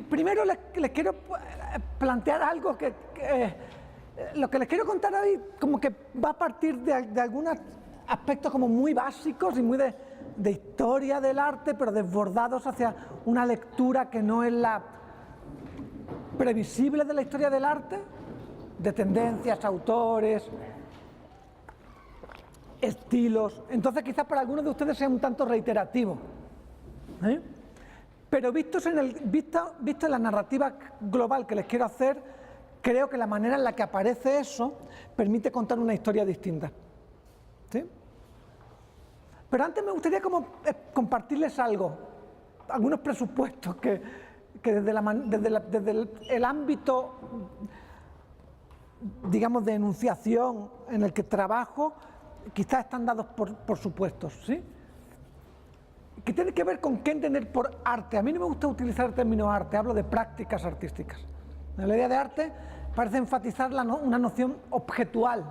primero les quiero plantear algo lo que les quiero contar hoy como que va a partir de algunos aspectos como muy básicos y muy de historia del arte, pero desbordados hacia una lectura que no es la previsible de la historia del arte, de tendencias, autores, estilos. Entonces quizás para algunos de ustedes sea un tanto reiterativo, ¿eh? Pero visto en la narrativa global que les quiero hacer, creo que la manera en la que aparece eso permite contar una historia distinta, ¿sí? Pero antes me gustaría como compartirles algunos presupuestos que desde el ámbito, digamos, de enunciación en el que trabajo, quizás están dados por supuestos, ¿sí? Que tiene que ver con qué entender por arte. A mí no me gusta utilizar el término arte, hablo de prácticas artísticas. En la idea de arte parece enfatizar una noción objetual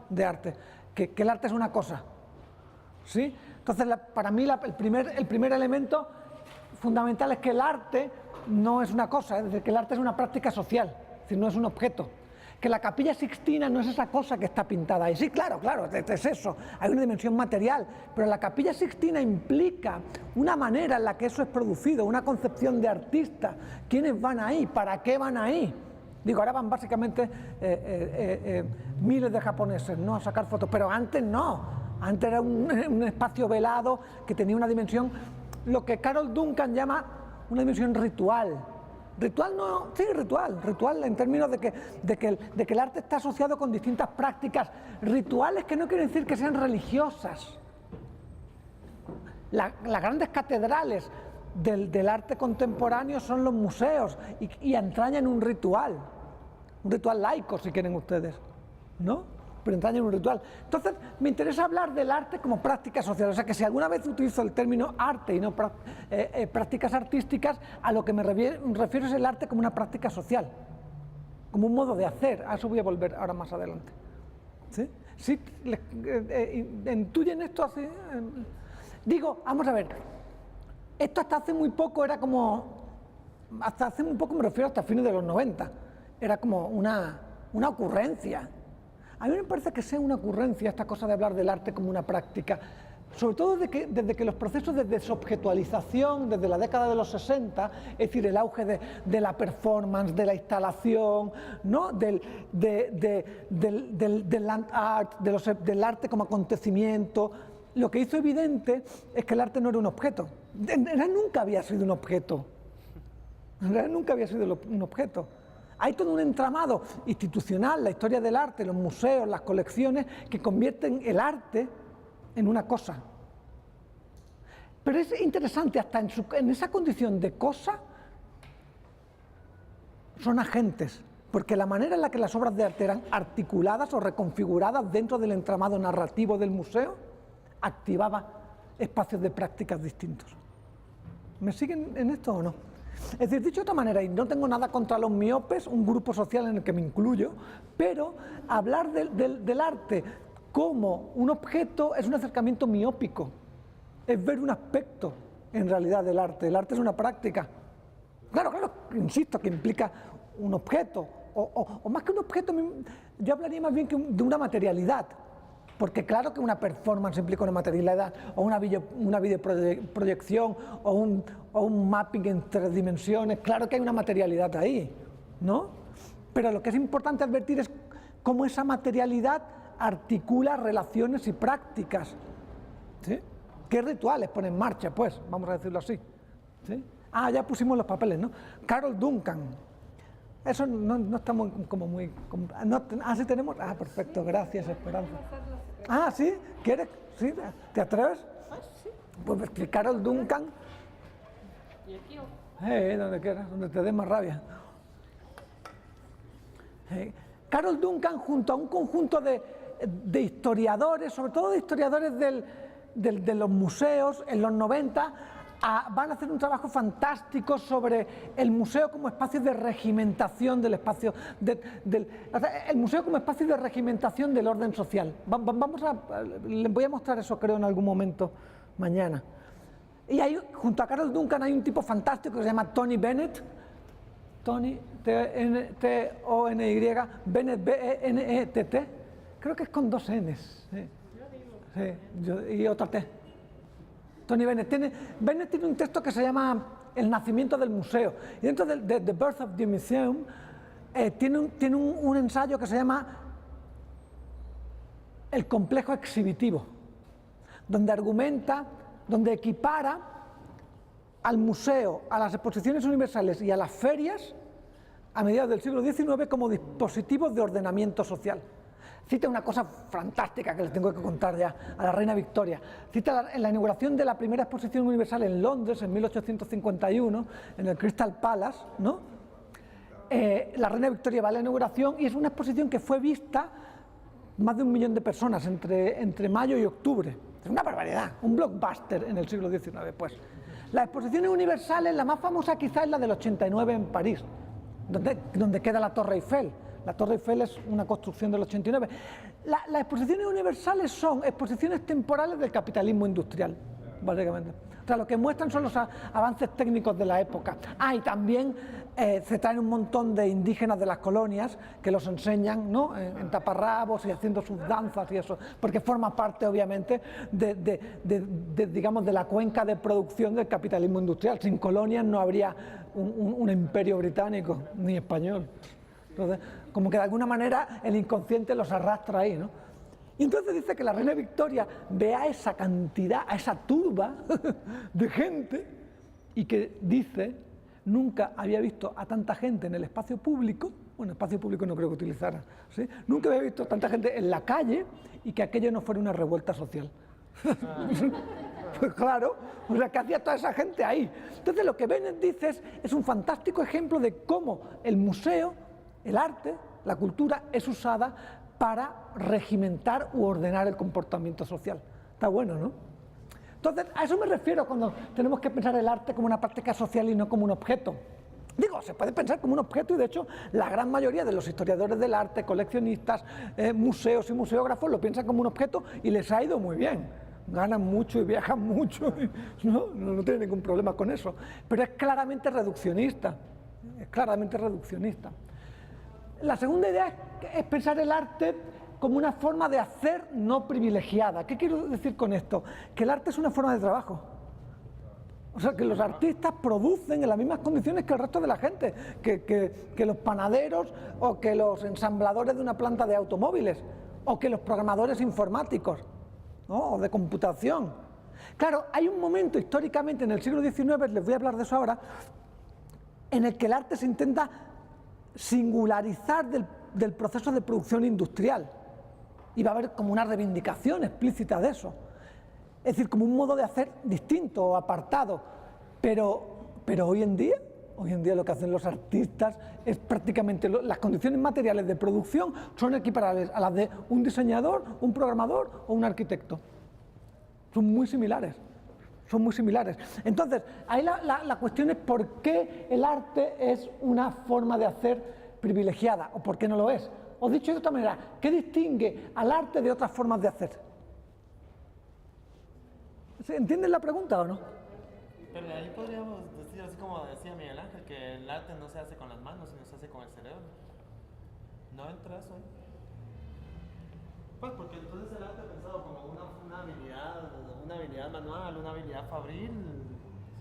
de arte, que el arte es una cosa, ¿sí? Entonces, para mí el primer elemento fundamental es que el arte no es una cosa, es decir, que el arte es una práctica social, es decir, no es un objeto. Que la Capilla Sixtina no es esa cosa que está pintada ahí. Sí, claro, es eso, hay una dimensión material, pero la Capilla Sixtina implica una manera en la que eso es producido, una concepción de artista. ¿Quiénes van ahí? ¿Para qué van ahí? Digo, ahora van básicamente miles de japoneses, ¿no?, a sacar fotos, pero antes no, antes era un espacio velado que tenía una dimensión, lo que Carol Duncan llama una dimensión ritual. Ritual no, sí, ritual en términos de que el arte está asociado con distintas prácticas rituales que no quieren decir que sean religiosas. Las grandes catedrales del arte contemporáneo son los museos y entrañan un ritual laico, si quieren ustedes, ¿no? Pero entrañan un ritual. Entonces, me interesa hablar del arte como práctica social, o sea que si alguna vez utilizo el término arte y no prácticas artísticas, a lo que me refiero es el arte como una práctica social, como un modo de hacer. A eso voy a volver ahora más adelante. ¿Sí? ¿Sí? ¿Intuyen esto así? Digo, vamos a ver, esto hasta hace muy poco era como, hasta hace muy poco me refiero hasta fines de los 90, era como una ocurrencia. A mí me parece que sea una ocurrencia esta cosa de hablar del arte como una práctica, sobre todo desde que los procesos de desobjetualización, desde la década de los 60, es decir, el auge de la performance, de la instalación, ¿no?, del land art, del arte como acontecimiento, lo que hizo evidente es que el arte no era un objeto. En realidad nunca había sido un objeto. Hay todo un entramado institucional, la historia del arte, los museos, las colecciones, que convierten el arte en una cosa. Pero es interesante, hasta en esa condición de cosa, son agentes, porque la manera en la que las obras de arte eran articuladas o reconfiguradas dentro del entramado narrativo del museo, activaba espacios de prácticas distintos. ¿Me siguen en esto o no? Es decir, dicho de otra manera, y no tengo nada contra los miopes, un grupo social en el que me incluyo, pero hablar del arte como un objeto es un acercamiento miópico, es ver un aspecto en realidad del arte. El arte es una práctica, claro, insisto, que implica un objeto, o más que un objeto, yo hablaría más bien de una materialidad. Porque claro que una performance implica una materialidad, o una videoproyección, o un mapping en 3 dimensiones, claro que hay una materialidad ahí, ¿no? Pero lo que es importante advertir es cómo esa materialidad articula relaciones y prácticas, ¿sí? ¿Qué rituales pone en marcha, pues? Vamos a decirlo así, ¿sí? Ah, ya pusimos los papeles, ¿no? Carol Duncan. Eso no está muy... ¿sí tenemos? Ah, perfecto, gracias, Esperanza. Ah, ¿sí? ¿Quieres? ¿Sí? ¿Te atreves? Sí. Pues Carol Duncan. ¿Y aquí? Donde quieras, donde te dé más rabia. Carol Duncan, junto a un conjunto de historiadores, sobre todo de historiadores de los museos, en los 90, van a hacer un trabajo fantástico sobre el museo como espacio de regimentación del espacio, el museo como espacio de regimentación del orden social. Les voy a mostrar eso, creo, en algún momento mañana. Y ahí, junto a Carol Duncan, hay un tipo fantástico que se llama Tony Bennett, Tony, T-O-N-Y, Bennett, B-E-N-E-T-T. Creo que es con 2 N's. Sí, y otra T. Tony Bennett. Bennett tiene un texto que se llama El nacimiento del museo. Y dentro de The Birth of the Museum tiene un ensayo que se llama El complejo exhibitivo, donde argumenta, donde equipara al museo, a las exposiciones universales y a las ferias a mediados del siglo XIX como dispositivos de ordenamiento social. Cita una cosa fantástica que les tengo que contar ya a la reina Victoria. Cita en la inauguración de la primera exposición universal en Londres en 1851, en el Crystal Palace, ¿no? La reina Victoria va a la inauguración y es una exposición que fue vista más de 1 millón de personas entre mayo y octubre. Es una barbaridad, un blockbuster en el siglo XIX, pues. Las exposiciones universales, la más famosa quizás es la del 89 en París, donde queda la Torre Eiffel. La Torre Eiffel es una construcción del 89. Las exposiciones universales son exposiciones temporales del capitalismo industrial, básicamente. O sea, lo que muestran son los avances técnicos de la época. Y también se traen un montón de indígenas de las colonias que los enseñan, ¿no?, en taparrabos y haciendo sus danzas y eso, porque forma parte, obviamente, digamos, de la cuenca de producción del capitalismo industrial. Sin colonias no habría un imperio británico ni español. Entonces, como que de alguna manera el inconsciente los arrastra ahí, ¿no? Y entonces dice que la reina Victoria ve a esa cantidad, a esa turba de gente, y que dice, nunca había visto a tanta gente en el espacio público, bueno, espacio público no creo que utilizara, ¿sí? Nunca había visto tanta gente en la calle y que aquello no fuera una revuelta social. Pues claro, o sea, ¿qué hacía toda esa gente ahí? Entonces lo que Bennett dice es un fantástico ejemplo de cómo el museo, el arte, la cultura es usada para regimentar u ordenar el comportamiento social. Está bueno, ¿no? Entonces, a eso me refiero cuando tenemos que pensar el arte como una práctica social y no como un objeto. Digo, se puede pensar como un objeto y de hecho la gran mayoría de los historiadores del arte, coleccionistas, museos y museógrafos lo piensan como un objeto y les ha ido muy bien. Ganan mucho y viajan mucho, no tienen ningún problema con eso. Pero es claramente reduccionista, La segunda idea es pensar el arte como una forma de hacer no privilegiada. ¿Qué quiero decir con esto? Que el arte es una forma de trabajo. O sea, que los artistas producen en las mismas condiciones que el resto de la gente, que los panaderos o que los ensambladores de una planta de automóviles o que los programadores informáticos, ¿no?, o de computación. Claro, hay un momento históricamente en el siglo XIX, les voy a hablar de eso ahora, en el que el arte se intenta singularizar del proceso de producción industrial y va a haber como una reivindicación explícita de eso, es decir, como un modo de hacer distinto o apartado, pero hoy en día lo que hacen los artistas es prácticamente las condiciones materiales de producción son equiparables a las de un diseñador, un programador o un arquitecto. Son muy similares. Entonces, ahí la cuestión es por qué el arte es una forma de hacer privilegiada o por qué no lo es. O dicho de otra manera, ¿qué distingue al arte de otras formas de hacer? ¿Entienden la pregunta o no? Pero de ahí podríamos decir, así como decía Miguel Ángel, que el arte no se hace con las manos, sino se hace con el cerebro. ¿No entra eso ahí? Pues porque entonces el arte pensado como una habilidad manual, una habilidad fabril,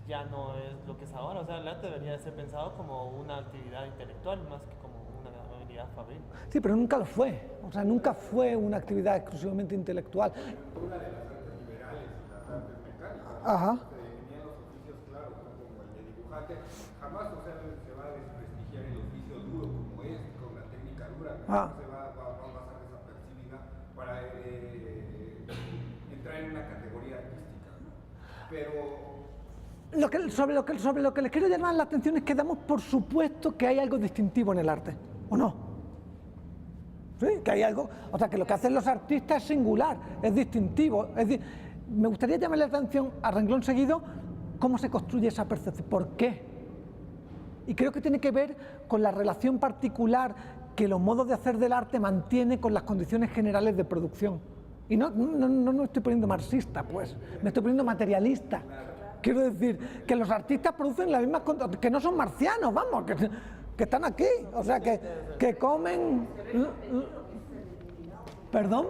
ya no es lo que es ahora. O sea, el arte debería ser pensado como una actividad intelectual más que como una habilidad fabril. Sí, pero nunca lo fue. O sea, nunca fue una actividad exclusivamente intelectual. Una de las artes liberales y las artes mecánicas. Ajá. Se definían los oficios claros, ¿no?, como el de dibujante. Jamás, o sea, se va a desprestigiar el oficio duro como es, con la técnica dura. Se va a pasar desapercibida para entrar en una categoría artística, ¿no? Pero sobre lo que les quiero llamar la atención es que damos por supuesto que hay algo distintivo en el arte, ¿o no? Sí, que hay algo, o sea, que lo que hacen los artistas es singular, es distintivo. Me gustaría llamarle la atención a renglón seguido cómo se construye esa percepción, por qué. Y creo que tiene que ver con la relación particular que los modos de hacer del arte mantiene con las condiciones generales de producción. Y no me estoy poniendo marxista, pues, me estoy poniendo materialista. Quiero decir que los artistas producen las mismas condiciones, que no son marcianos, vamos, que están aquí, o sea, que comen... ¿Perdón?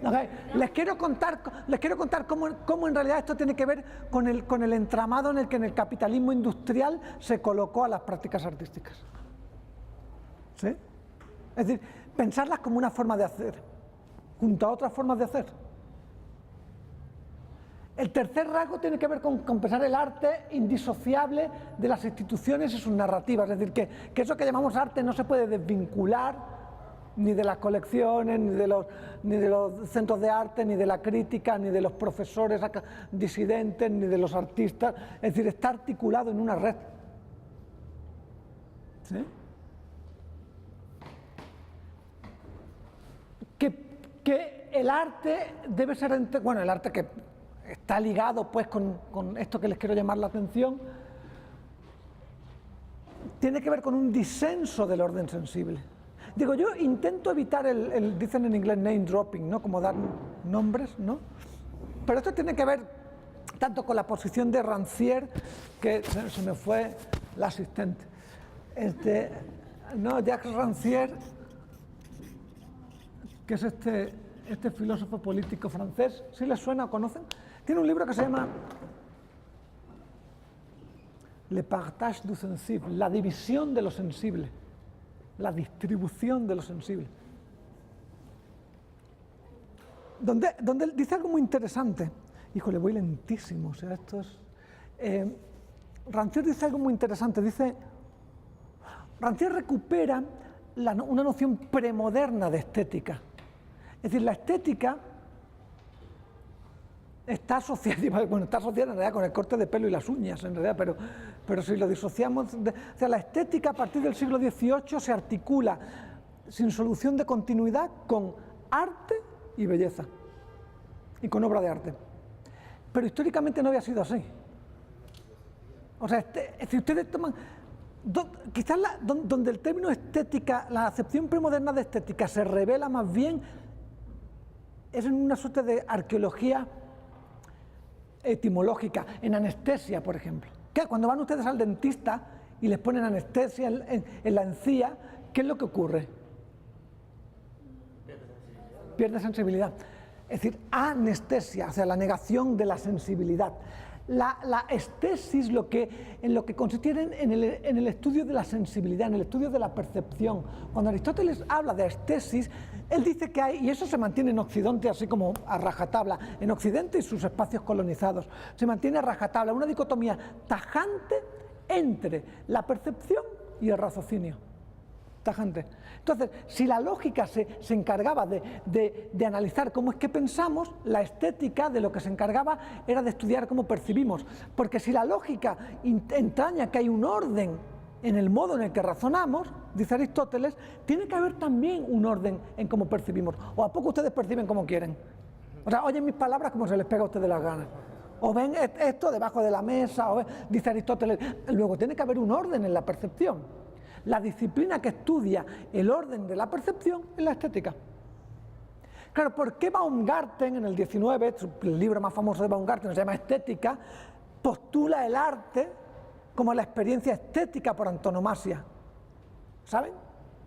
Okay. Les quiero contar cómo en realidad esto tiene que ver con el entramado en el que en el capitalismo industrial se colocó a las prácticas artísticas. ¿Sí? Es decir, pensarlas como una forma de hacer, junto a otras formas de hacer. El tercer rasgo tiene que ver con pensar el arte indisociable de las instituciones y sus narrativas, es decir, que eso que llamamos arte no se puede desvincular ni de las colecciones, ni de los centros de arte, ni de la crítica, ni de los profesores disidentes, ni de los artistas, es decir, está articulado en una red. ¿Sí? Que el arte debe ser, bueno, el arte que está ligado pues con esto que les quiero llamar la atención, tiene que ver con un disenso del orden sensible. Digo, yo intento evitar dicen en inglés name dropping, ¿no? Como dar nombres, ¿no? Pero esto tiene que ver tanto con la posición de Rancière, que se me fue la asistente. No, Jacques Rancière, que es este filósofo político francés, ¿sí les suena o conocen? Tiene un libro que se llama Le partage du sensible, la división de lo sensible, la distribución de lo sensible. Donde él dice algo muy interesante. Híjole, voy lentísimo, o sea, esto es... Rancière dice algo muy interesante, Rancière recupera una noción premoderna de estética. Es decir, la estética está asociada, bueno, está asociada en realidad con el corte de pelo y las uñas, en realidad, pero si lo disociamos, o sea, la estética a partir del siglo XVIII se articula sin solución de continuidad con arte y belleza, y con obra de arte. Pero históricamente no había sido así. O sea, si ustedes toman... Quizás donde el término estética, la acepción premoderna de estética se revela más bien es en una suerte de arqueología etimológica, en anestesia, por ejemplo. Que cuando van ustedes al dentista y les ponen anestesia en la encía, ¿qué es lo que ocurre? Pierde sensibilidad. Es decir, anestesia, o sea, la negación de la sensibilidad. La estesis en lo que consistía en el estudio de la sensibilidad, en el estudio de la percepción. Cuando Aristóteles habla de estesis, él dice que hay, y eso se mantiene en Occidente así como a rajatabla, en Occidente y sus espacios colonizados, se mantiene a rajatabla una dicotomía tajante entre la percepción y el raciocinio. Tajante. Entonces, si la lógica se encargaba de analizar cómo es que pensamos, la estética de lo que se encargaba era de estudiar cómo percibimos. Porque si la lógica entraña que hay un orden en el modo en el que razonamos, dice Aristóteles, tiene que haber también un orden en cómo percibimos. ¿O a poco ustedes perciben como quieren? O sea, oyen mis palabras como se les pega a ustedes las ganas. O ven esto debajo de la mesa, dice Aristóteles. Luego tiene que haber un orden en la percepción. La disciplina que estudia el orden de la percepción es la estética. Claro, ¿por qué Baumgarten en el 19, el libro más famoso de Baumgarten se llama Estética, postula el arte como la experiencia estética por antonomasia? ¿Saben?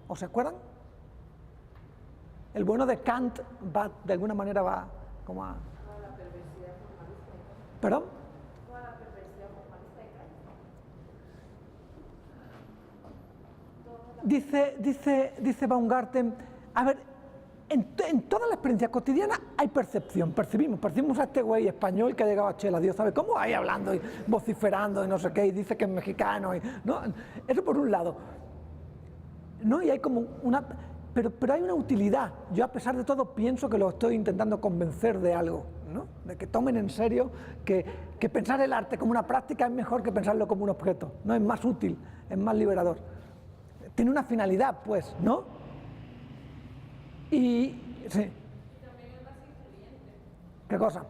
¿O se acuerdan? El bueno de Kant va, de alguna manera va como a... ¿Perdón? Dice Baumgarten, a ver, en toda la experiencia cotidiana hay percepción, percibimos a este güey español que ha llegado a Chela, Dios sabe cómo, ahí hablando y vociferando y no sé qué, y dice que es mexicano, ¿no? Eso por un lado, ¿no? Y hay como una... Pero hay una utilidad. Yo a pesar de todo pienso que lo estoy intentando convencer de algo, ¿no? De que tomen en serio que pensar el arte como una práctica es mejor que pensarlo como un objeto, ¿no? Es más útil, es más liberador. Tiene una finalidad, pues, ¿no? Y sí. Y también es más influyente. ¿Qué cosa?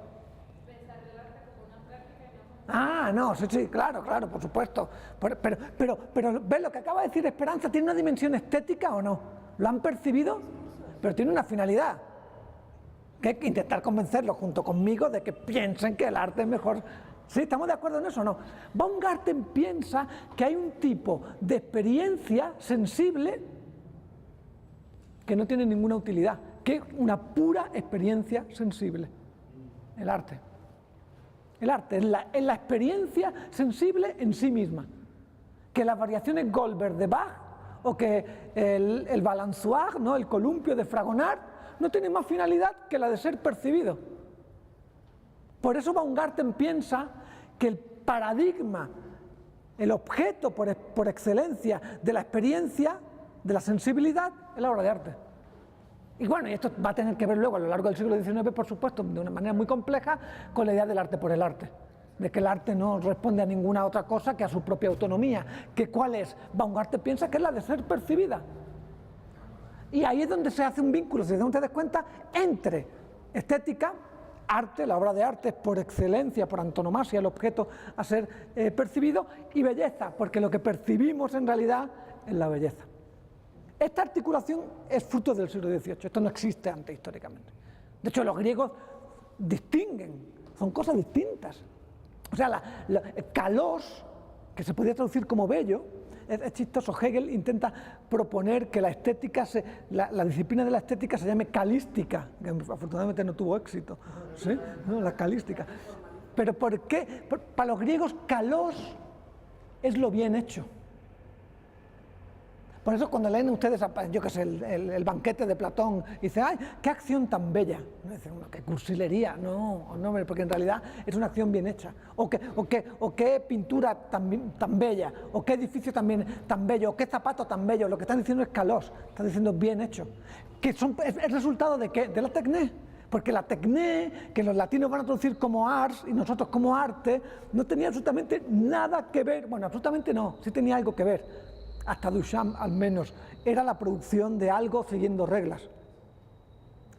Pensar el arte como una práctica y no como... Ah, no, sí, claro, por supuesto. Pero ¿ves lo que acaba de decir Esperanza? ¿Tiene una dimensión estética o no? ¿Lo han percibido? Pero tiene una finalidad. Que hay que intentar convencerlos junto conmigo de que piensen que el arte es mejor ¿Sí? ¿Estamos de acuerdo en eso o no? Baumgarten piensa que hay un tipo de experiencia sensible que no tiene ninguna utilidad, que es una pura experiencia sensible. El arte. El arte es la experiencia sensible en sí misma. Que las variaciones Goldberg de Bach o que el balançoire, ¿no? El columpio de Fragonard, no tienen más finalidad que la de ser percibido. Por eso Baumgarten piensa que el paradigma, el objeto por excelencia de la experiencia, de la sensibilidad, es la obra de arte. Y bueno, y esto va a tener que ver luego a lo largo del siglo XIX, por supuesto, de una manera muy compleja, con la idea del arte por el arte. De que el arte no responde a ninguna otra cosa que a su propia autonomía. ¿Que cuál es? Baumgarten piensa que es la de ser percibida. Y ahí es donde se hace un vínculo, si te das cuenta, entre estética, arte, la obra de arte es por excelencia, por antonomasia, el objeto a ser percibido, y belleza, porque lo que percibimos en realidad es la belleza. Esta articulación es fruto del siglo XVIII, esto no existe antes históricamente. De hecho, los griegos distinguen, son cosas distintas. O sea, kalos, que se podría traducir como bello, es chistoso. Hegel intenta proponer que la estética, la disciplina de la estética se llame calística, que afortunadamente no tuvo éxito, ¿sí? ¿No? La calística. Pero ¿por qué? Para los griegos, kalos es lo bien hecho. Por eso cuando leen ustedes, yo qué sé, el banquete de Platón, dicen, ¡ay, qué acción tan bella! No dicen, qué cursilería, no, porque en realidad es una acción bien hecha. O qué pintura tan bella, o qué edificio tan bello, o qué zapato tan bello. Lo que están diciendo es kalos, están diciendo bien hecho. Que es el resultado de ¿qué? De la tecné. Porque la tecné, que los latinos van a traducir como ars y nosotros como arte, no tenía absolutamente nada que ver. Bueno, absolutamente no, sí tenía algo que ver. Hasta Duchamp al menos, era la producción de algo siguiendo reglas.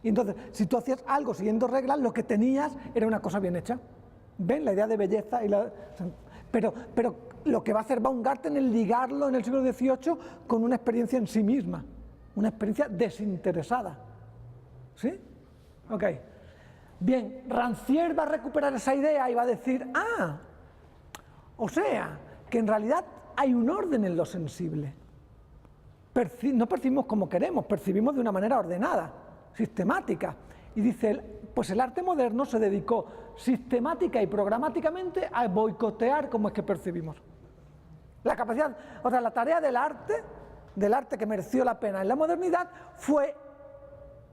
Y entonces, si tú hacías algo siguiendo reglas, lo que tenías era una cosa bien hecha. ¿Ven? La idea de belleza y Pero lo que va a hacer Baumgarten es ligarlo en el siglo XVIII con una experiencia en sí misma, una experiencia desinteresada. ¿Sí? Ok. Bien, Rancière va a recuperar esa idea y va a decir, o sea, que en realidad hay un orden en lo sensible. No percibimos como queremos, percibimos de una manera ordenada, sistemática. Y dice, pues el arte moderno se dedicó sistemática y programáticamente a boicotear cómo es que percibimos. La capacidad, o sea, la tarea del arte que mereció la pena en la modernidad, fue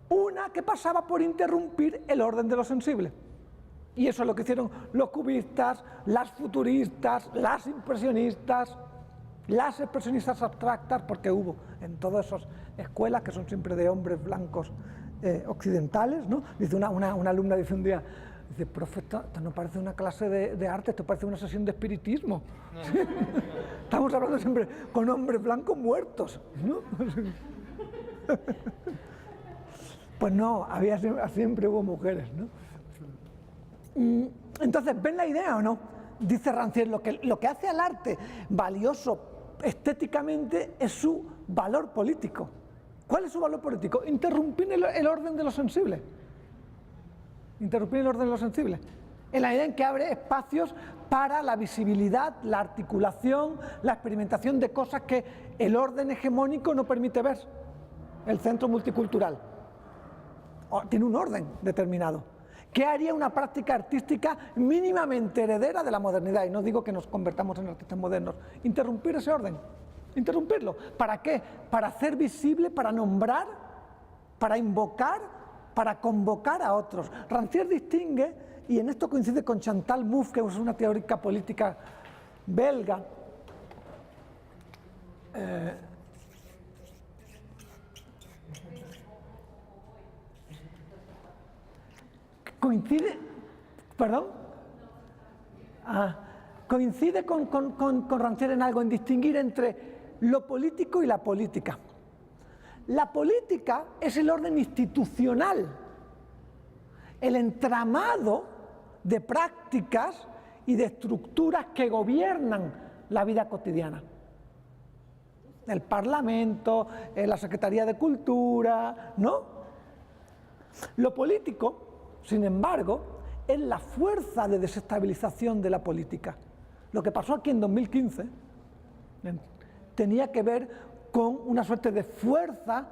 una que pasaba por interrumpir el orden de lo sensible. Y eso es lo que hicieron los cubistas, las futuristas, las impresionistas, las expresionistas abstractas, porque hubo en todas esas escuelas que son siempre de hombres blancos occidentales, ¿no? Dice una alumna, dice un día, dice, profe, esto no parece una clase de arte, esto parece una sesión de espiritismo. Estamos hablando siempre con hombres blancos muertos, ¿no? Pues no, siempre hubo mujeres, ¿no? Entonces, ¿ven la idea o no? Dice Rancière, lo que hace al arte valioso estéticamente es su valor político. ¿Cuál es su valor político? Interrumpir el orden de lo sensible. Interrumpir el orden de lo sensible. En la idea en que abre espacios para la visibilidad, la articulación, la experimentación de cosas que el orden hegemónico no permite ver. El centro multicultural tiene un orden determinado. ¿Qué haría una práctica artística mínimamente heredera de la modernidad? Y no digo que nos convertamos en artistas modernos. Interrumpir ese orden, interrumpirlo. ¿Para qué? Para hacer visible, para nombrar, para invocar, para convocar a otros. Rancière distingue, y en esto coincide con Chantal Mouffe, que es una teórica política belga, coincide con Rancière en algo, en distinguir entre lo político y la política. La política es el orden institucional, el entramado de prácticas y de estructuras que gobiernan la vida cotidiana. El Parlamento, la Secretaría de Cultura, ¿no? Lo político, sin embargo, es la fuerza de desestabilización de la política. Lo que pasó aquí en 2015 tenía que ver con una suerte de fuerza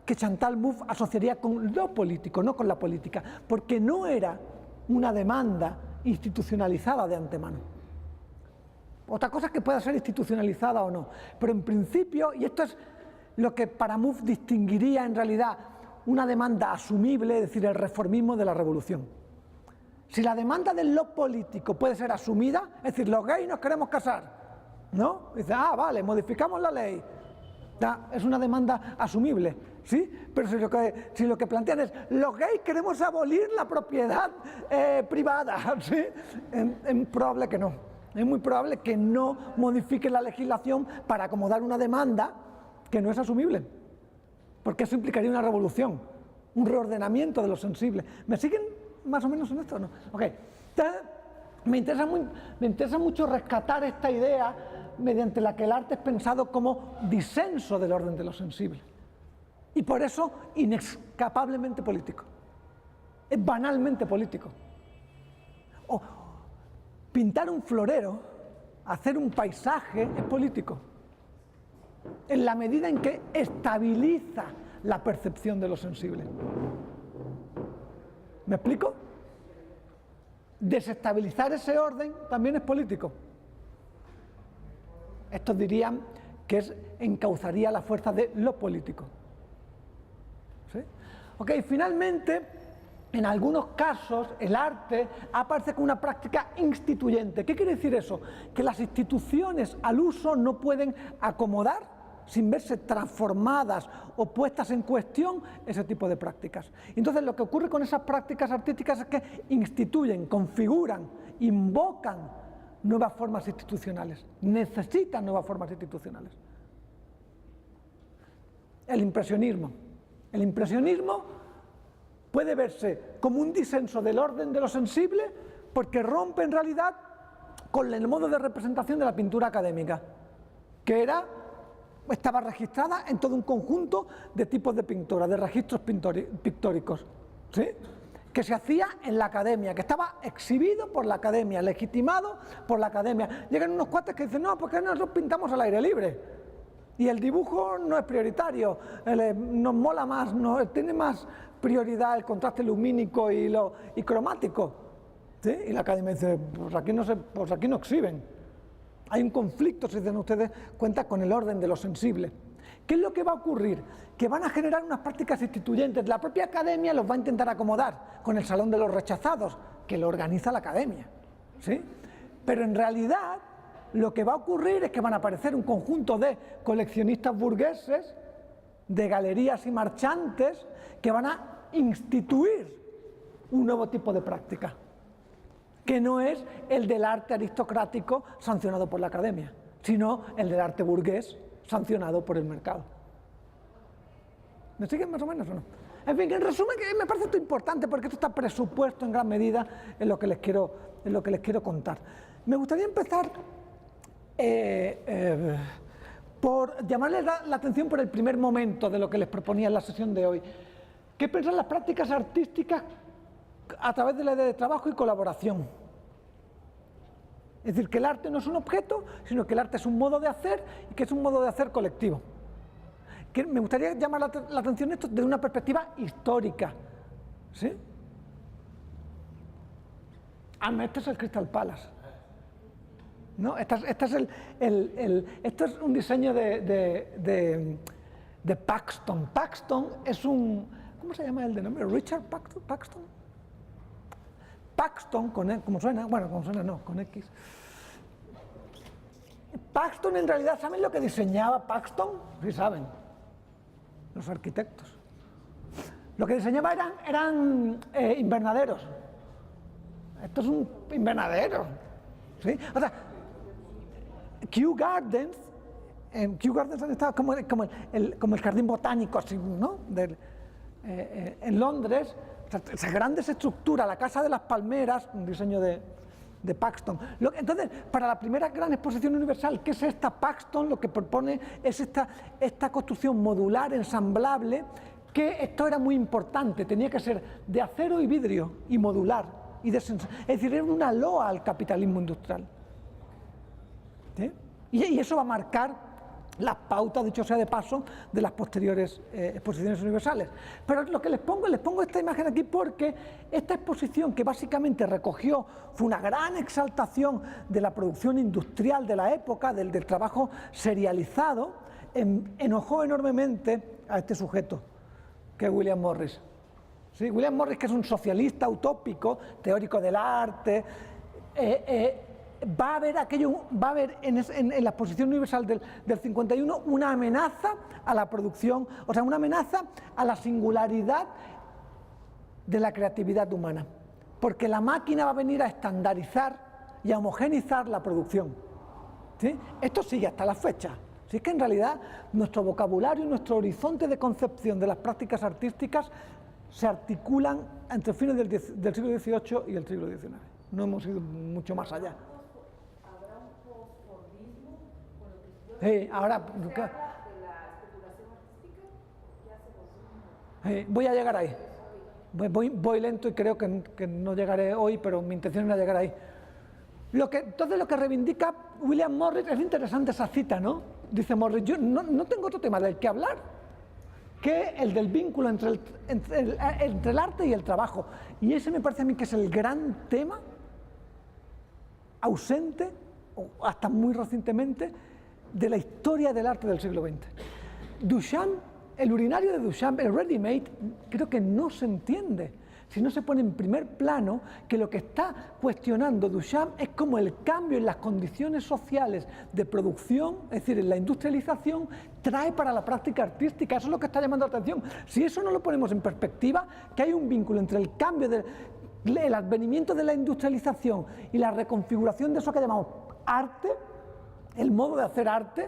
que Chantal Mouffe asociaría con lo político, no con la política, porque no era una demanda institucionalizada de antemano. Otra cosa es que pueda ser institucionalizada o no, pero en principio, y esto es lo que para Mouffe distinguiría en realidad una demanda asumible, es decir, el reformismo de la revolución. Si la demanda de lo político puede ser asumida, es decir, los gays nos queremos casar, ¿no? Dice, ah, vale, modificamos la ley. Ya, es una demanda asumible, ¿sí? Pero si lo que plantean es, los gays queremos abolir la propiedad privada, ¿sí? Es probable que no. Es muy probable que no modifiquen la legislación para acomodar una demanda que no es asumible, porque eso implicaría una revolución, un reordenamiento de lo sensible. ¿Me siguen más o menos en esto o no? Ok. Entonces, me interesa mucho rescatar esta idea mediante la que el arte es pensado como disenso del orden de lo sensible. Y por eso, inescapablemente político. Es banalmente político. Pintar un florero, hacer un paisaje, es político. En la medida en que estabiliza la percepción de lo sensible. ¿Me explico? Desestabilizar ese orden también es político. Estos dirían que encauzaría la fuerza de lo político. ¿Sí? Ok, finalmente, en algunos casos, el arte aparece como una práctica instituyente. ¿Qué quiere decir eso? Que las instituciones al uso no pueden acomodar, sin verse transformadas o puestas en cuestión, ese tipo de prácticas. Entonces, lo que ocurre con esas prácticas artísticas es que instituyen, configuran, invocan nuevas formas institucionales, necesitan nuevas formas institucionales. El impresionismo puede verse como un disenso del orden de lo sensible porque rompe en realidad con el modo de representación de la pintura académica, que estaba registrada en todo un conjunto de tipos de pintura, de registros pictóricos, ¿sí? Que se hacía en la academia, que estaba exhibido por la academia, legitimado por la academia. Llegan unos cuates que dicen, no, porque nosotros pintamos al aire libre. Y el dibujo no es prioritario, nos mola más, tiene más prioridad el contraste lumínico y cromático. ¿Sí? Y la academia dice, pues aquí no exhiben. Hay un conflicto, si se dan ustedes cuenta, con el orden de lo sensible. ¿Qué es lo que va a ocurrir? Que van a generar unas prácticas instituyentes. La propia academia los va a intentar acomodar con el Salón de los Rechazados, que lo organiza la academia, ¿sí? Pero en realidad lo que va a ocurrir es que van a aparecer un conjunto de coleccionistas burgueses, de galerías y marchantes, que van a instituir un nuevo tipo de práctica, que no es el del arte aristocrático sancionado por la academia, sino el del arte burgués sancionado por el mercado. ¿Me siguen más o menos o no? En fin, en resumen, que me parece esto importante porque esto está presupuesto en gran medida en lo que les quiero contar. Me gustaría empezar por llamarles la atención por el primer momento de lo que les proponía en la sesión de hoy, que es pensar las prácticas artísticas a través de la idea de trabajo y colaboración. Es decir, que el arte no es un objeto, sino que el arte es un modo de hacer y que es un modo de hacer colectivo. Que me gustaría llamar la atención esto desde una perspectiva histórica. ¿Sí? Este es el Crystal Palace. ¿No? Esto es un diseño de Paxton. Paxton es un... ¿Cómo se llama el de nombre? ¿Richard Paxton? Paxton, como suena, bueno, como suena no, con X. Paxton en realidad, ¿saben lo que diseñaba Paxton? Sí saben, los arquitectos. Lo que diseñaba eran invernaderos. Esto es un invernadero, ¿sí? O sea, Kew Gardens han estado como el jardín botánico, así, ¿no? En Londres. Esa grandes estructura, la Casa de las Palmeras, un diseño de Paxton. Entonces, para la primera gran exposición universal, ¿qué es esta Paxton? Lo que propone es esta construcción modular, ensamblable, que esto era muy importante, tenía que ser de acero y vidrio y modular, es decir, era una loa al capitalismo industrial. ¿Sí? Y eso va a marcar las pautas, dicho sea de paso, de las posteriores exposiciones universales. Pero lo que les pongo esta imagen aquí porque esta exposición, que básicamente recogió, fue una gran exaltación de la producción industrial de la época, del trabajo serializado, enojó enormemente a este sujeto, que es William Morris. ¿Sí? William Morris, que es un socialista utópico, teórico del arte, va a haber en la exposición universal del 51 una amenaza a la producción, o sea, una amenaza a la singularidad de la creatividad humana, porque la máquina va a venir a estandarizar y a homogeneizar la producción. ¿Sí? Esto sigue hasta la fecha. Así que en realidad nuestro vocabulario y nuestro horizonte de concepción de las prácticas artísticas se articulan entre fines del siglo XVIII y el siglo XIX. No hemos ido mucho más allá. ¿Habrá un postfordismo con lo que Ahora, se habla de la especulación artística? ¿Qué hacemos? voy a llegar ahí. Voy lento y creo que no llegaré hoy, pero mi intención es llegar ahí. Entonces lo que reivindica William Morris, es interesante esa cita, ¿no? Dice Morris, yo no tengo otro tema del que hablar que el del vínculo entre el arte y el trabajo. Y ese me parece a mí que es el gran tema ausente, o hasta muy recientemente, de la historia del arte del siglo XX. Duchamp, el urinario de Duchamp, el ready-made, creo que no se entiende si no se pone en primer plano que lo que está cuestionando Duchamp es cómo el cambio en las condiciones sociales de producción, es decir, en la industrialización, trae para la práctica artística. Eso es lo que está llamando la atención. Si eso no lo ponemos en perspectiva, que hay un vínculo entre el cambio el advenimiento de la industrialización y la reconfiguración de eso que llamamos arte, el modo de hacer arte,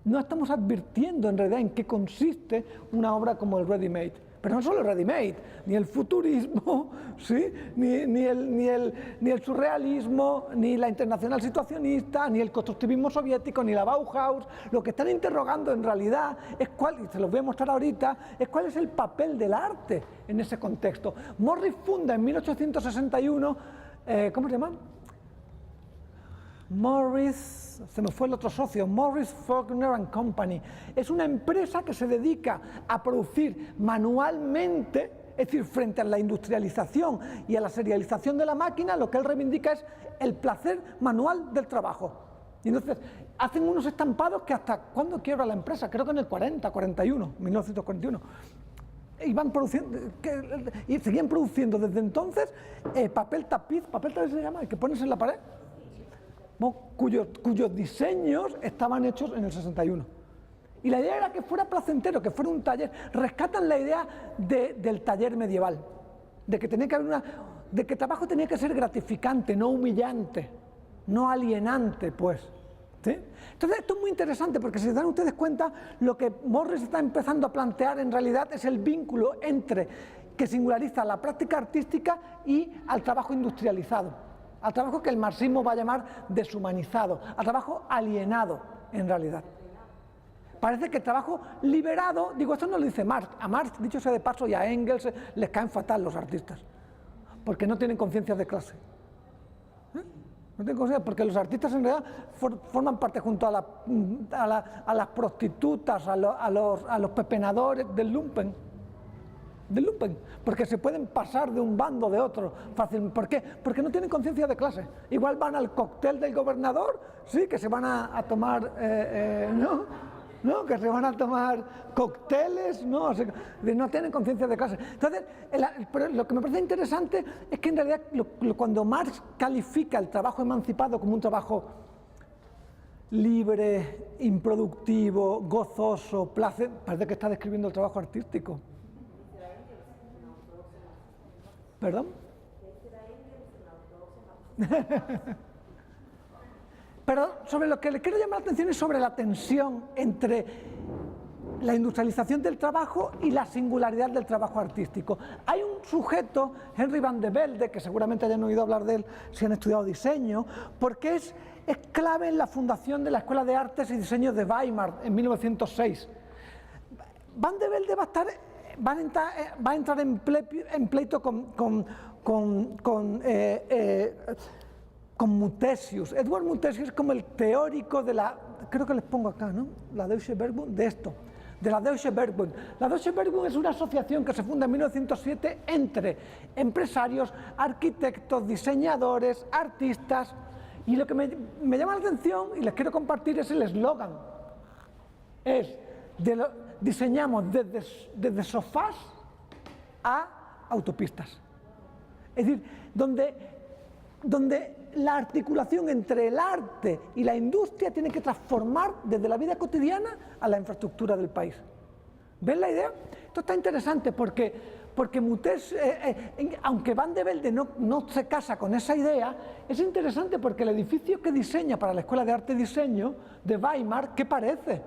no estamos advirtiendo en realidad en qué consiste una obra como el ready-made. Pero no solo el ready-made, ni el futurismo, ¿sí? ni el surrealismo, ni la internacional situacionista, ni el constructivismo soviético, ni la Bauhaus. Lo que están interrogando en realidad es y se los voy a mostrar ahorita, es cuál es el papel del arte en ese contexto. Morris funda en 1861, ¿cómo se llama? Morris, se me fue el otro socio, Morris, Faulkner and Company. Es una empresa que se dedica a producir manualmente, es decir, frente a la industrialización y a la serialización de la máquina, lo que él reivindica es el placer manual del trabajo. Y entonces hacen unos estampados que hasta ¿cuándo quiebra la empresa? Creo que en el 1941. Y y seguían produciendo desde entonces papel tapiz se llama, el que pones en la pared, cuyos diseños estaban hechos en el 61. Y la idea era que fuera placentero, que fuera un taller. Rescatan la idea del taller medieval, de que tenía que haber de que el trabajo tenía que ser gratificante, no humillante, no alienante, pues. ¿Sí? Entonces esto es muy interesante porque si se dan ustedes cuenta, lo que Morris está empezando a plantear en realidad es el vínculo que singulariza la práctica artística y al trabajo industrializado, al trabajo que el marxismo va a llamar deshumanizado, al trabajo alienado en realidad. Parece que el trabajo liberado, digo, esto no lo dice Marx, a Marx, dicho sea de paso, y a Engels les caen fatal los artistas, porque no tienen conciencia de clase. No tienen conciencia, porque los artistas en realidad forman parte junto a las prostitutas, a los pepenadores del lumpen, porque se pueden pasar de un bando o de otro fácilmente. ¿Por qué? Porque no tienen conciencia de clase. Igual van al cóctel del gobernador, sí, que se van a tomar, ¿no? Que se van a tomar cócteles, no tienen conciencia de clase. Entonces, pero lo que me parece interesante es que en realidad cuando Marx califica el trabajo emancipado como un trabajo libre, improductivo, gozoso, placer, parece que está describiendo el trabajo artístico. ¿Perdón? Pero sobre lo que le quiero llamar la atención es sobre la tensión entre la industrialización del trabajo y la singularidad del trabajo artístico. Hay un sujeto, Henry van de Velde, que seguramente hayan oído hablar de él si han estudiado diseño, porque es clave en la fundación de la Escuela de Artes y Diseño de Weimar en 1906. Van de Velde va a entrar en pleito con Mutesius. Edward Mutesius es como el teórico de la, creo que les pongo acá, ¿no? La Deutsche Werkbund, de esto, de la Deutsche Werkbund. La Deutsche Werkbund es una asociación que se funda en 1907 entre empresarios, arquitectos, diseñadores, artistas, y lo que me llama la atención y les quiero compartir es el eslogan. Diseñamos desde sofás a autopistas. Es decir, donde la articulación entre el arte y la industria tiene que transformar desde la vida cotidiana a la infraestructura del país. ¿Ven la idea? Esto está interesante porque aunque Van de Velde no se casa con esa idea, es interesante porque el edificio que diseña para la Escuela de Arte y Diseño de Weimar, ¿qué parece?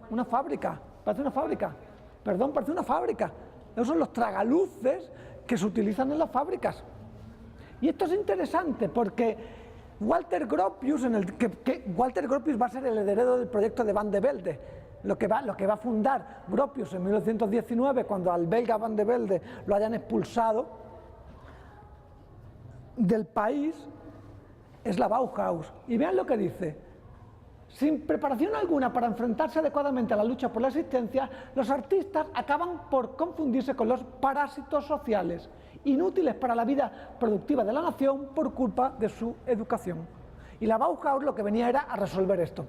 Una fábrica, parece una fábrica. Perdón, parece una fábrica. Esos son los tragaluces que se utilizan en las fábricas. Y esto es interesante porque Walter Gropius, Walter Gropius va a ser el heredero del proyecto de Van de Velde. Lo que va a fundar Gropius en 1919, cuando al belga Van de Velde lo hayan expulsado del país, es la Bauhaus. Y vean lo que dice. Sin preparación alguna para enfrentarse adecuadamente a la lucha por la existencia, los artistas acaban por confundirse con los parásitos sociales, inútiles para la vida productiva de la nación por culpa de su educación. Y la Bauhaus lo que venía era a resolver esto.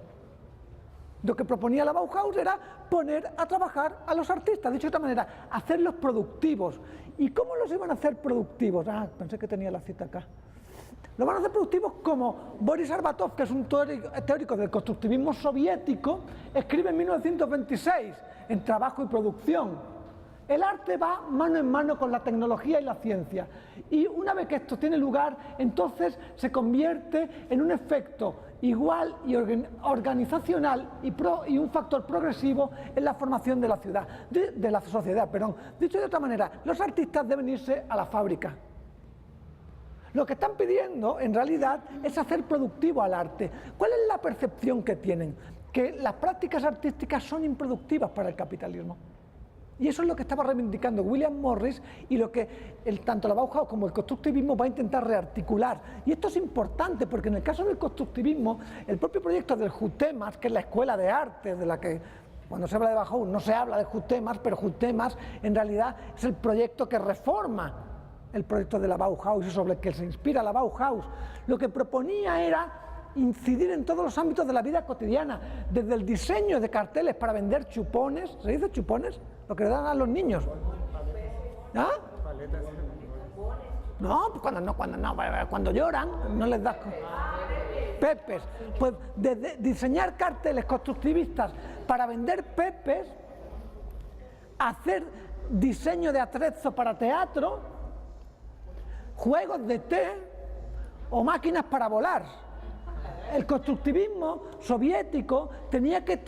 Lo que proponía la Bauhaus era poner a trabajar a los artistas, dicho de otra manera, hacerlos productivos. ¿Y cómo los iban a hacer productivos? Pensé que tenía la cita acá. Lo van a hacer productivos como Boris Arbatov, que es un teórico del constructivismo soviético, escribe en 1926 en Trabajo y Producción. El arte va mano en mano con la tecnología y la ciencia. Y una vez que esto tiene lugar, entonces se convierte en un efecto igual y organizacional y un factor progresivo en la formación de la ciudad, de la sociedad. Dicho de otra manera, los artistas deben irse a la fábrica. Lo que están pidiendo, en realidad, es hacer productivo al arte. ¿Cuál es la percepción que tienen? Que las prácticas artísticas son improductivas para el capitalismo. Y eso es lo que estaba reivindicando William Morris y lo que tanto la Bauhaus como el constructivismo va a intentar rearticular. Y esto es importante porque en el caso del constructivismo, el propio proyecto del Jutemas, que es la escuela de arte de la que cuando se habla de Bauhaus no se habla de Jutemas, pero Jutemas en realidad es el proyecto que reforma el proyecto de la Bauhaus y sobre el que se inspira la Bauhaus. Lo que proponía era incidir en todos los ámbitos de la vida cotidiana, desde el diseño de carteles para vender chupones, ¿se dice chupones? Lo que le dan a los niños. ¿Ah? No, cuando lloran no les das pepes. Pues desde diseñar carteles constructivistas para vender pepes, hacer diseño de atrezo para teatro, juegos de té o máquinas para volar. El constructivismo soviético tenía que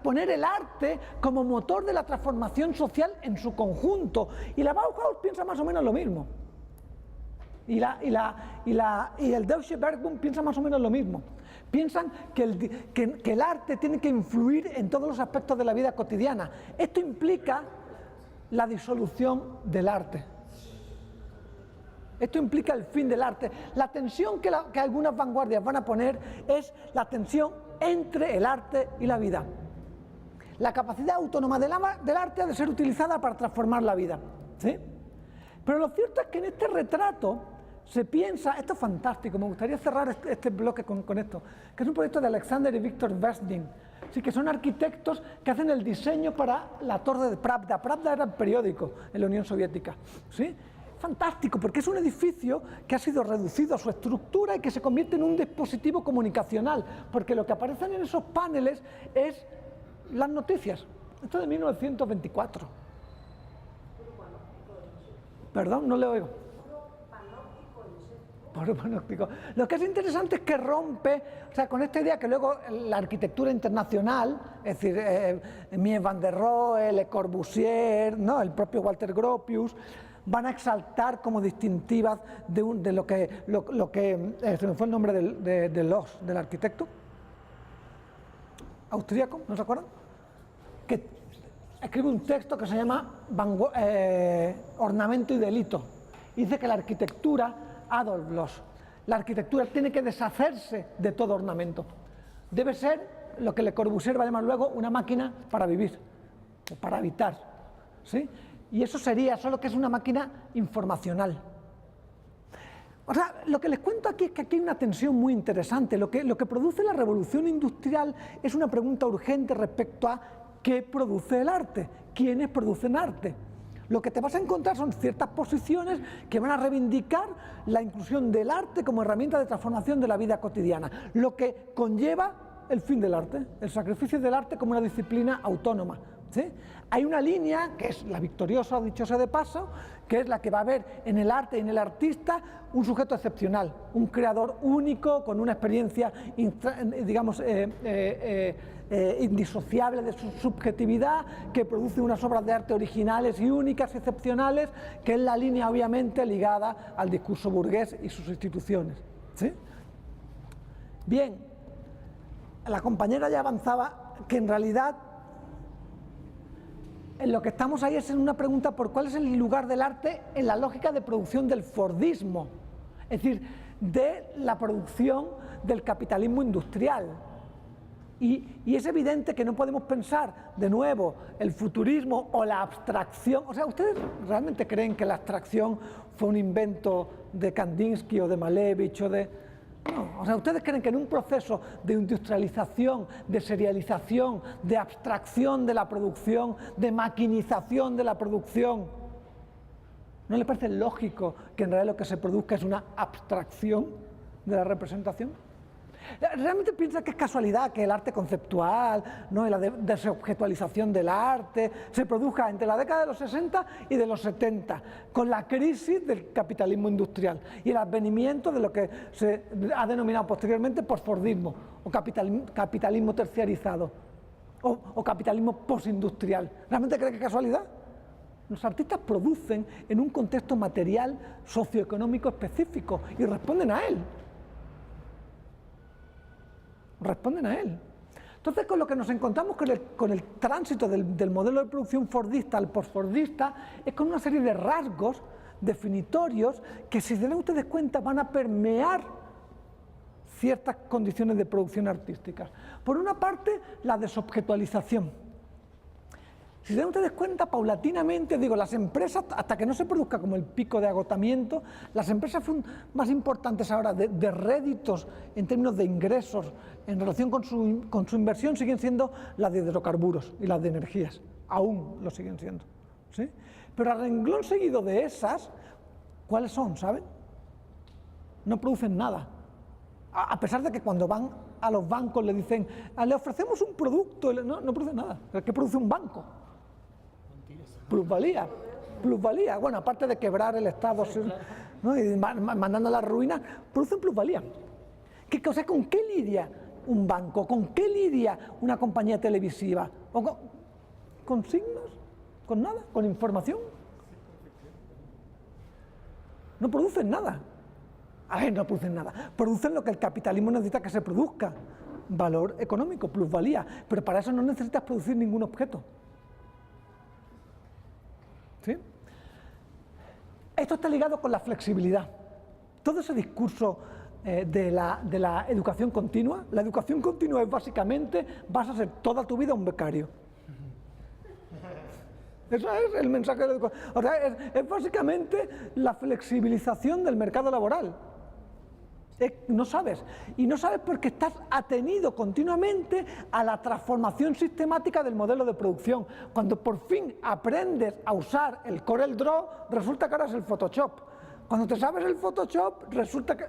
poner el arte como motor de la transformación social en su conjunto, y la Bauhaus piensa más o menos lo mismo. Y el Deutsche Werkbund piensa más o menos lo mismo. Piensan que el arte tiene que influir en todos los aspectos de la vida cotidiana. Esto implica la disolución del arte. Esto implica el fin del arte. La tensión que algunas vanguardias van a poner es la tensión entre el arte y la vida. La capacidad autónoma del arte ha de ser utilizada para transformar la vida, ¿sí? Pero lo cierto es que en este retrato se piensa, esto es fantástico, me gustaría cerrar este bloque con esto, que es un proyecto de Alexander y Víctor Vesdin, sí, que son arquitectos que hacen el diseño para la Torre de Pravda. Pravda era el periódico en la Unión Soviética, ¿sí? Fantástico, porque es un edificio que ha sido reducido a su estructura y que se convierte en un dispositivo comunicacional, porque lo que aparecen en esos paneles es las noticias. Esto es de 1924. Perdón, no le oigo. Puro panóptico. Lo que es interesante es que rompe, o sea, con esta idea que luego la arquitectura internacional, es decir, Mies van der Rohe, Le Corbusier, ¿no?, el propio Walter Gropius, van a exaltar como distintivas de lo que se me fue el nombre del arquitecto austríaco, ¿no se acuerdan? Que escribe un texto que se llama Ornamento y Delito. Y dice que la arquitectura, Adolf Loos, la arquitectura tiene que deshacerse de todo ornamento. Debe ser lo que Le Corbusier va a llamar luego una máquina para vivir, o para habitar, ¿sí? Y eso sería solo que es una máquina informacional. O sea, lo que les cuento aquí es que aquí hay una tensión muy interesante. Lo que produce la revolución industrial es una pregunta urgente respecto a qué produce el arte, quiénes producen arte. Lo que te vas a encontrar son ciertas posiciones que van a reivindicar la inclusión del arte como herramienta de transformación de la vida cotidiana, lo que conlleva el fin del arte, el sacrificio del arte como una disciplina autónoma, ¿sí? Hay una línea, que es la victoriosa, dicho sea de paso, que es la que va a ver en el arte y en el artista un sujeto excepcional, un creador único, con una experiencia, digamos, indisociable de su subjetividad, que produce unas obras de arte originales y únicas, excepcionales, que es la línea obviamente ligada al discurso burgués y sus instituciones, ¿sí? Bien, la compañera ya avanzaba que en realidad en lo que estamos ahí es en una pregunta por cuál es el lugar del arte en la lógica de producción del fordismo, es decir, de la producción del capitalismo industrial. Y es evidente que no podemos pensar de nuevo el futurismo o la abstracción. O sea, ¿ustedes realmente creen que la abstracción fue un invento de Kandinsky o de Malevich o de...? No, o sea, ¿ustedes creen que en un proceso de industrialización, de serialización, de abstracción de la producción, de maquinización de la producción, no les parece lógico que en realidad lo que se produzca es una abstracción de la representación? ¿Realmente piensa que es casualidad que el arte conceptual, ¿no?, y la desobjetualización del arte se produzca entre la década de los 60 y de los 70, con la crisis del capitalismo industrial y el advenimiento de lo que se ha denominado posteriormente postfordismo o capitalismo terciarizado o capitalismo postindustrial? ¿Realmente cree que es casualidad? Los artistas producen en un contexto material socioeconómico específico y responden a él. Responden a él. Entonces, con lo que nos encontramos con el tránsito del modelo de producción fordista al postfordista es con una serie de rasgos definitorios que, si se dan ustedes cuenta, van a permear ciertas condiciones de producción artísticas. Por una parte, la desobjetualización. Si se dan ustedes cuenta, paulatinamente, digo, las empresas, hasta que no se produzca como el pico de agotamiento, las empresas más importantes ahora de réditos en términos de ingresos en relación con su inversión siguen siendo las de hidrocarburos y las de energías, aún lo siguen siendo, ¿sí? Pero a renglón seguido de esas, ¿cuáles son, saben? No producen nada. A pesar de que cuando van a los bancos le dicen, le ofrecemos un producto, no producen nada. ¿Qué produce un banco? Plusvalía, plusvalía. Bueno, aparte de quebrar el Estado, ¿no?, y mandando a la ruina, producen plusvalía. O sea, ¿con qué lidia un banco? ¿Con qué lidia una compañía televisiva? ¿O con signos? ¿Con nada? ¿Con información? No producen nada. A ver, no producen nada. Producen lo que el capitalismo necesita que se produzca. Valor económico, plusvalía. Pero para eso no necesitas producir ningún objeto. ¿Sí? Esto está ligado con la flexibilidad. Todo ese discurso de la educación continua, la educación continua es básicamente, vas a ser toda tu vida un becario. Ese es el mensaje de la educación. O sea, es básicamente la flexibilización del mercado laboral. No sabes. Y no sabes porque estás atenido continuamente a la transformación sistemática del modelo de producción. Cuando por fin aprendes a usar el Corel Draw, resulta que ahora es el Photoshop. Cuando te sabes el Photoshop, resulta que...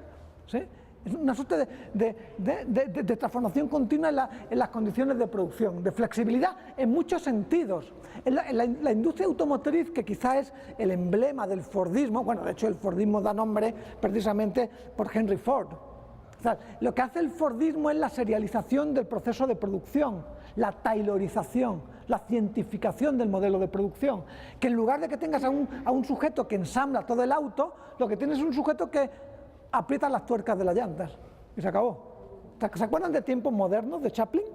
¿sí? Es una suerte de transformación continua en las condiciones de producción, de flexibilidad en muchos sentidos. La industria automotriz, que quizá es el emblema del fordismo, bueno, de hecho el fordismo da nombre precisamente por Henry Ford. O sea, lo que hace el fordismo es la serialización del proceso de producción, la taylorización, la cientificación del modelo de producción, que en lugar de que tengas a un sujeto que ensambla todo el auto, lo que tienes es un sujeto que aprieta las tuercas de las llantas y se acabó. ¿Se acuerdan de tiempos modernos de Chaplin?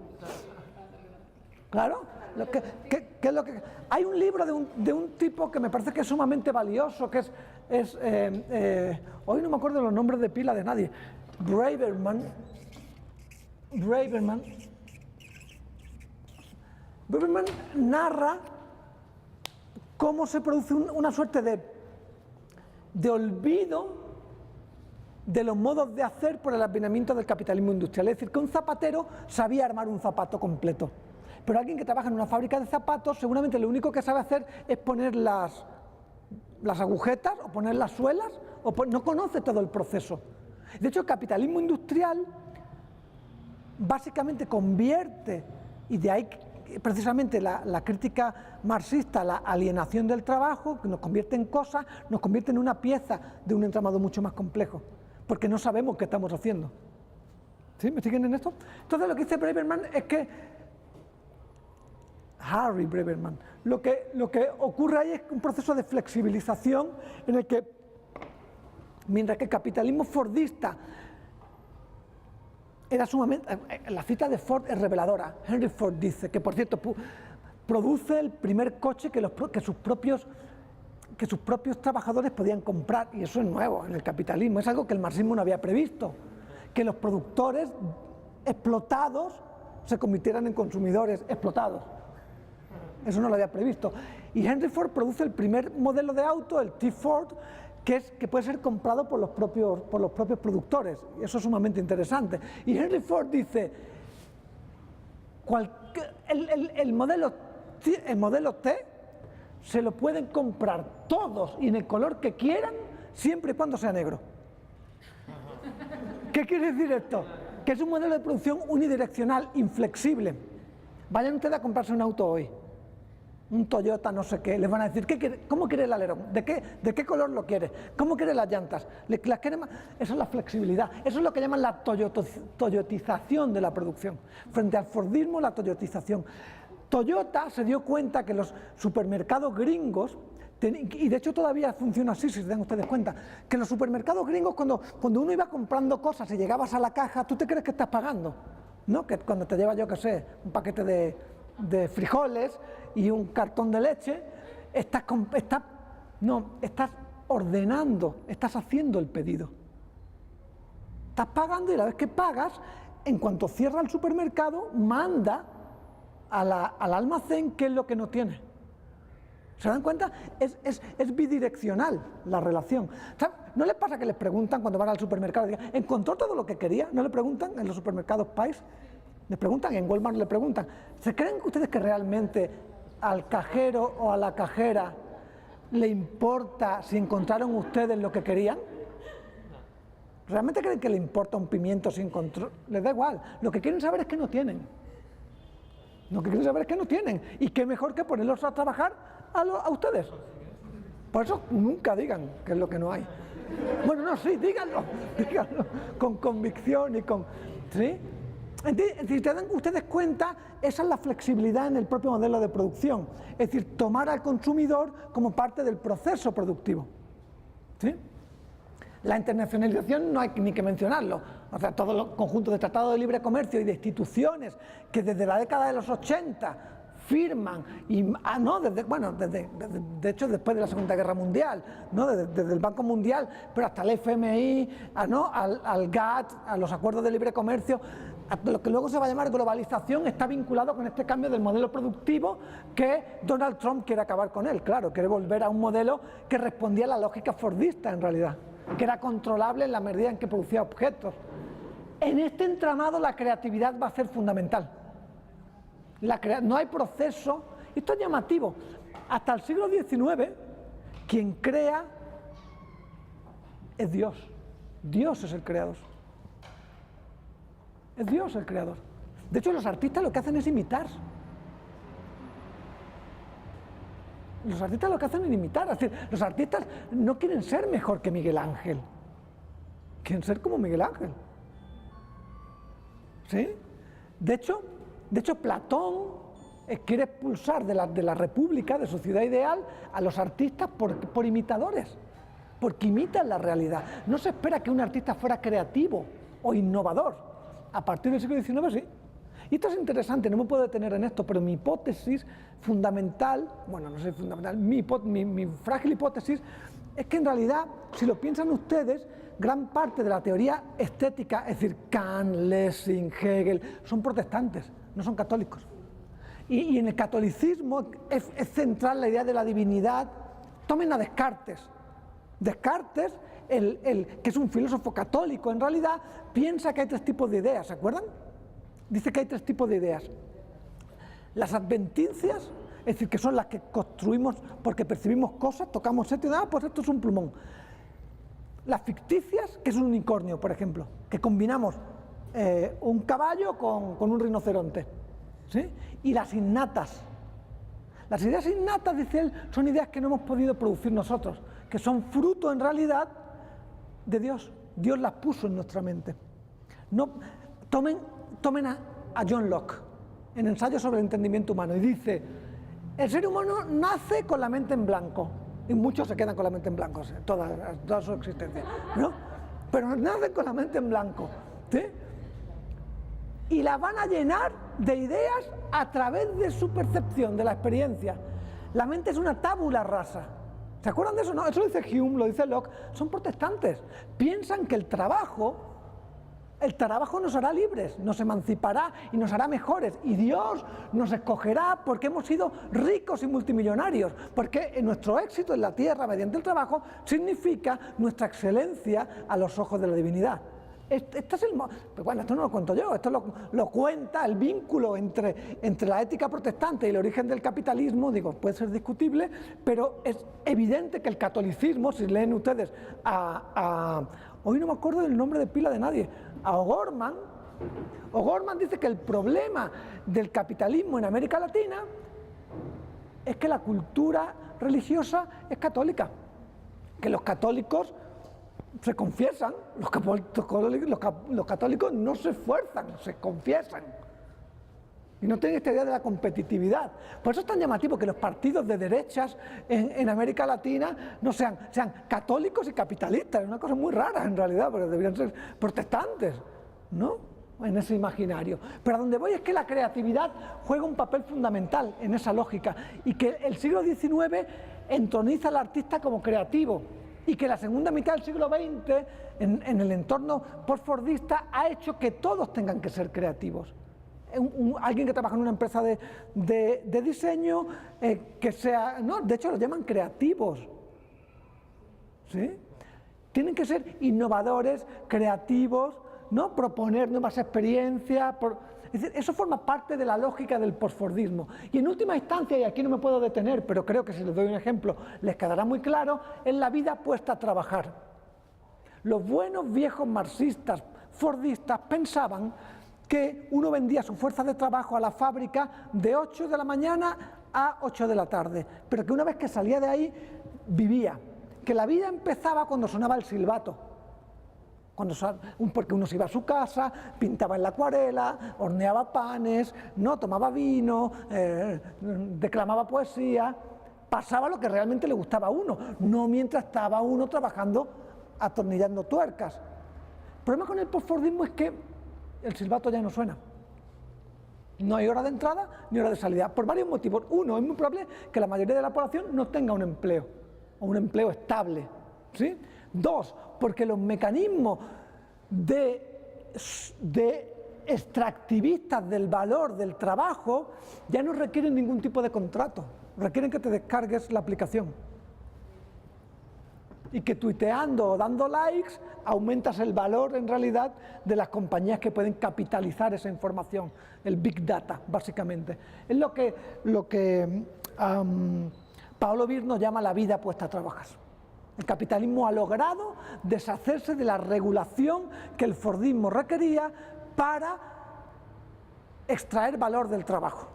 Claro, ¿Qué es lo que...? Hay un libro de un tipo que me parece que es sumamente valioso, que hoy no me acuerdo los nombres de pila de nadie. Braverman narra cómo se produce una suerte de olvido de los modos de hacer por el advenimiento del capitalismo industrial. Es decir, que un zapatero sabía armar un zapato completo, pero alguien que trabaja en una fábrica de zapatos seguramente lo único que sabe hacer es poner las agujetas o poner las suelas, no conoce todo el proceso. De hecho, el capitalismo industrial básicamente convierte, y de ahí precisamente la crítica marxista, la alienación del trabajo, que nos convierte en cosas, nos convierte en una pieza de un entramado mucho más complejo, porque no sabemos qué estamos haciendo. ¿Sí? ¿Me siguen en esto? Entonces lo que dice Braverman es que Harry Braverman, lo que ocurre ahí es un proceso de flexibilización en el que, mientras que el capitalismo fordista era sumamente... La cita de Ford es reveladora. Henry Ford dice que, por cierto, produce el primer coche que sus propios trabajadores podían comprar, y eso es nuevo en el capitalismo, es algo que el marxismo no había previsto, que los productores explotados se convirtieran en consumidores explotados. Eso no lo había previsto. Y Henry Ford produce el primer modelo de auto, el T-Ford, que puede ser comprado por los propios productores, y eso es sumamente interesante. Y Henry Ford dice, el modelo T se lo pueden comprar todos y en el color que quieran, siempre y cuando sea negro. ¿Qué quiere decir esto? Que es un modelo de producción unidireccional, inflexible. Vayan ustedes a comprarse un auto hoy, un Toyota no sé qué, les van a decir, ¿cómo quiere el alerón? ¿De qué color lo quiere? ¿Cómo quiere las llantas? ¿Las quiere más? Eso es la flexibilidad, eso es lo que llaman la toyotización de la producción. Frente al fordismo, la toyotización. Toyota se dio cuenta que los supermercados gringos, y de hecho todavía funciona así, si se dan ustedes cuenta, que los supermercados gringos, cuando uno iba comprando cosas y llegabas a la caja, ¿tú te crees que estás pagando? ¿No? Que cuando te lleva, yo qué sé, un paquete de frijoles y un cartón de leche, estás ordenando, estás haciendo el pedido. Estás pagando, y la vez que pagas, en cuanto cierra el supermercado, manda al almacén qué es lo que no tiene. ¿Se dan cuenta? Es bidireccional la relación. ¿Saben? ¿No les pasa que les preguntan cuando van al supermercado? Digan, ¿encontró todo lo que quería? ¿No le preguntan en los supermercados Pais? Les preguntan, en Walmart le preguntan, ¿se creen ustedes que realmente al cajero o a la cajera le importa si encontraron ustedes lo que querían? ¿Realmente creen que le importa un pimiento si encontró? Les da igual. Lo que quieren saber es que no tienen. Lo que quieren saber es que no tienen. Y qué mejor que ponerlos a trabajar a ustedes. Por eso nunca digan qué es lo que no hay. Bueno, no, sí, díganlo con convicción y con... ¿sí? Si te dan ustedes cuenta, esa es la flexibilidad en el propio modelo de producción. Es decir, tomar al consumidor como parte del proceso productivo. ¿Sí? La internacionalización no hay ni que mencionarlo. O sea, todos los conjuntos de tratados de libre comercio y de instituciones que desde la década de los 80 firman, de hecho después de la Segunda Guerra Mundial, ¿no? Desde el Banco Mundial, pero hasta el FMI, al GATT, a los acuerdos de libre comercio, a lo que luego se va a llamar globalización, está vinculado con este cambio del modelo productivo que Donald Trump quiere acabar con él. Claro, quiere volver a un modelo que respondía a la lógica fordista en realidad, que era controlable en la medida en que producía objetos. En este entramado la creatividad va a ser fundamental. No hay proceso, esto es llamativo, hasta el siglo XIX quien crea es Dios. Dios es el creador. Es Dios el creador. De hecho, los artistas lo que hacen es imitar. Los artistas lo que hacen es imitar. Es decir, los artistas no quieren ser mejor que Miguel Ángel. Quieren ser como Miguel Ángel. ¿Sí? De hecho, Platón quiere expulsar de la república, de su ciudad ideal, a los artistas por imitadores, porque imitan la realidad. No se espera que un artista fuera creativo o innovador. A partir del siglo XIX sí. Y esto es interesante, no me puedo detener en esto, pero mi hipótesis fundamental, bueno, no sé fundamental, mi frágil hipótesis es que en realidad, si lo piensan ustedes, gran parte de la teoría estética, es decir, Kant, Lessing, Hegel, son protestantes, no son católicos. Y en el catolicismo es central la idea de la divinidad. Tomen a Descartes. Descartes, que es un filósofo católico, en realidad piensa que hay tres tipos de ideas, ¿se acuerdan? Dice que hay tres tipos de ideas. Las adventicias, es decir, que son las que construimos porque percibimos cosas, tocamos esto y nada, pues esto es un plumón. Las ficticias, que es un unicornio, por ejemplo, que combinamos un caballo con un rinoceronte, ¿sí? Y las innatas. Las ideas innatas, dice él, son ideas que no hemos podido producir nosotros, que son fruto en realidad de Dios. Dios las puso en nuestra mente. No, tomen a John Locke, en Ensayo sobre el entendimiento humano, y dice, el ser humano nace con la mente en blanco, y muchos se quedan con la mente en blanco, toda su existencia, ¿no? Pero nacen con la mente en blanco, ¿sí? Y la van a llenar de ideas a través de su percepción, de la experiencia. La mente es una tábula rasa. ¿Se acuerdan de eso? No, eso lo dice Hume, lo dice Locke. Son protestantes. Piensan que el trabajo nos hará libres, nos emancipará y nos hará mejores. Y Dios nos escogerá porque hemos sido ricos y multimillonarios. Porque nuestro éxito en la tierra mediante el trabajo significa nuestra excelencia a los ojos de la divinidad. Este es pero bueno, esto no lo cuento yo, esto lo cuenta el vínculo entre la ética protestante y el origen del capitalismo. Digo, puede ser discutible, pero es evidente que el catolicismo, si leen ustedes hoy no me acuerdo del nombre de pila de nadie, a O'Gorman dice que el problema del capitalismo en América Latina es que la cultura religiosa es católica, que los católicos se confiesan, los católicos no se esfuerzan, se confiesan y no tienen esta idea de la competitividad. Por eso es tan llamativo que los partidos de derechas en América Latina no sean católicos y capitalistas. Es una cosa muy rara en realidad, porque deberían ser protestantes, ¿no? En ese imaginario. Pero a donde voy es que la creatividad juega un papel fundamental en esa lógica y que el siglo XIX entroniza al artista como creativo. Y que la segunda mitad del siglo XX, en el entorno postfordista, ha hecho que todos tengan que ser creativos. Alguien que trabaja en una empresa de diseño, que sea... No, de hecho, lo llaman creativos, ¿sí? Tienen que ser innovadores, creativos, ¿no? Proponer nuevas experiencias... Es decir, eso forma parte de la lógica del posfordismo. Y en última instancia, y aquí no me puedo detener, pero creo que si les doy un ejemplo les quedará muy claro, es la vida puesta a trabajar. Los buenos viejos marxistas, fordistas, pensaban que uno vendía su fuerza de trabajo a la fábrica de 8 de la mañana a 8 de la tarde, pero que una vez que salía de ahí, vivía. Que la vida empezaba cuando sonaba el silbato. Porque uno se iba a su casa, pintaba en la acuarela, horneaba panes, no tomaba vino, declamaba poesía, pasaba lo que realmente le gustaba a uno, no mientras estaba uno trabajando atornillando tuercas. El problema con el postfordismo es que el silbato ya no suena. No hay hora de entrada ni hora de salida, por varios motivos. Uno, es muy probable que la mayoría de la población no tenga un empleo, o un empleo estable, ¿sí? Dos, porque los mecanismos de extractivistas del valor del trabajo ya no requieren ningún tipo de contrato, requieren que te descargues la aplicación y que tuiteando o dando likes aumentas el valor en realidad de las compañías que pueden capitalizar esa información, el Big Data, básicamente. Es lo que Paolo Virno llama la vida puesta a trabajar. El capitalismo ha logrado deshacerse de la regulación que el fordismo requería para extraer valor del trabajo.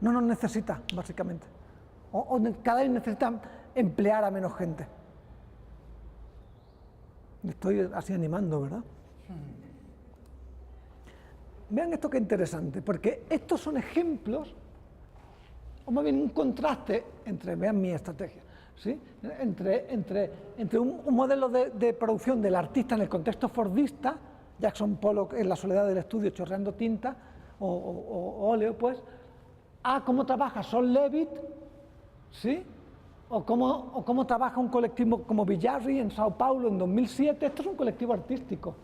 No nos necesita, básicamente. O cada vez necesitan emplear a menos gente. Me estoy así animando, ¿verdad? Vean esto que interesante, porque estos son ejemplos, o más bien un contraste entre, vean mi estrategia, ¿sí? entre un modelo de producción del artista en el contexto fordista Jackson Pollock en La soledad del estudio chorreando tinta, o óleo, pues, a cómo trabaja Sol Levitt, ¿sí? O cómo trabaja un colectivo como Villarri en Sao Paulo en 2007. Esto es un colectivo artístico,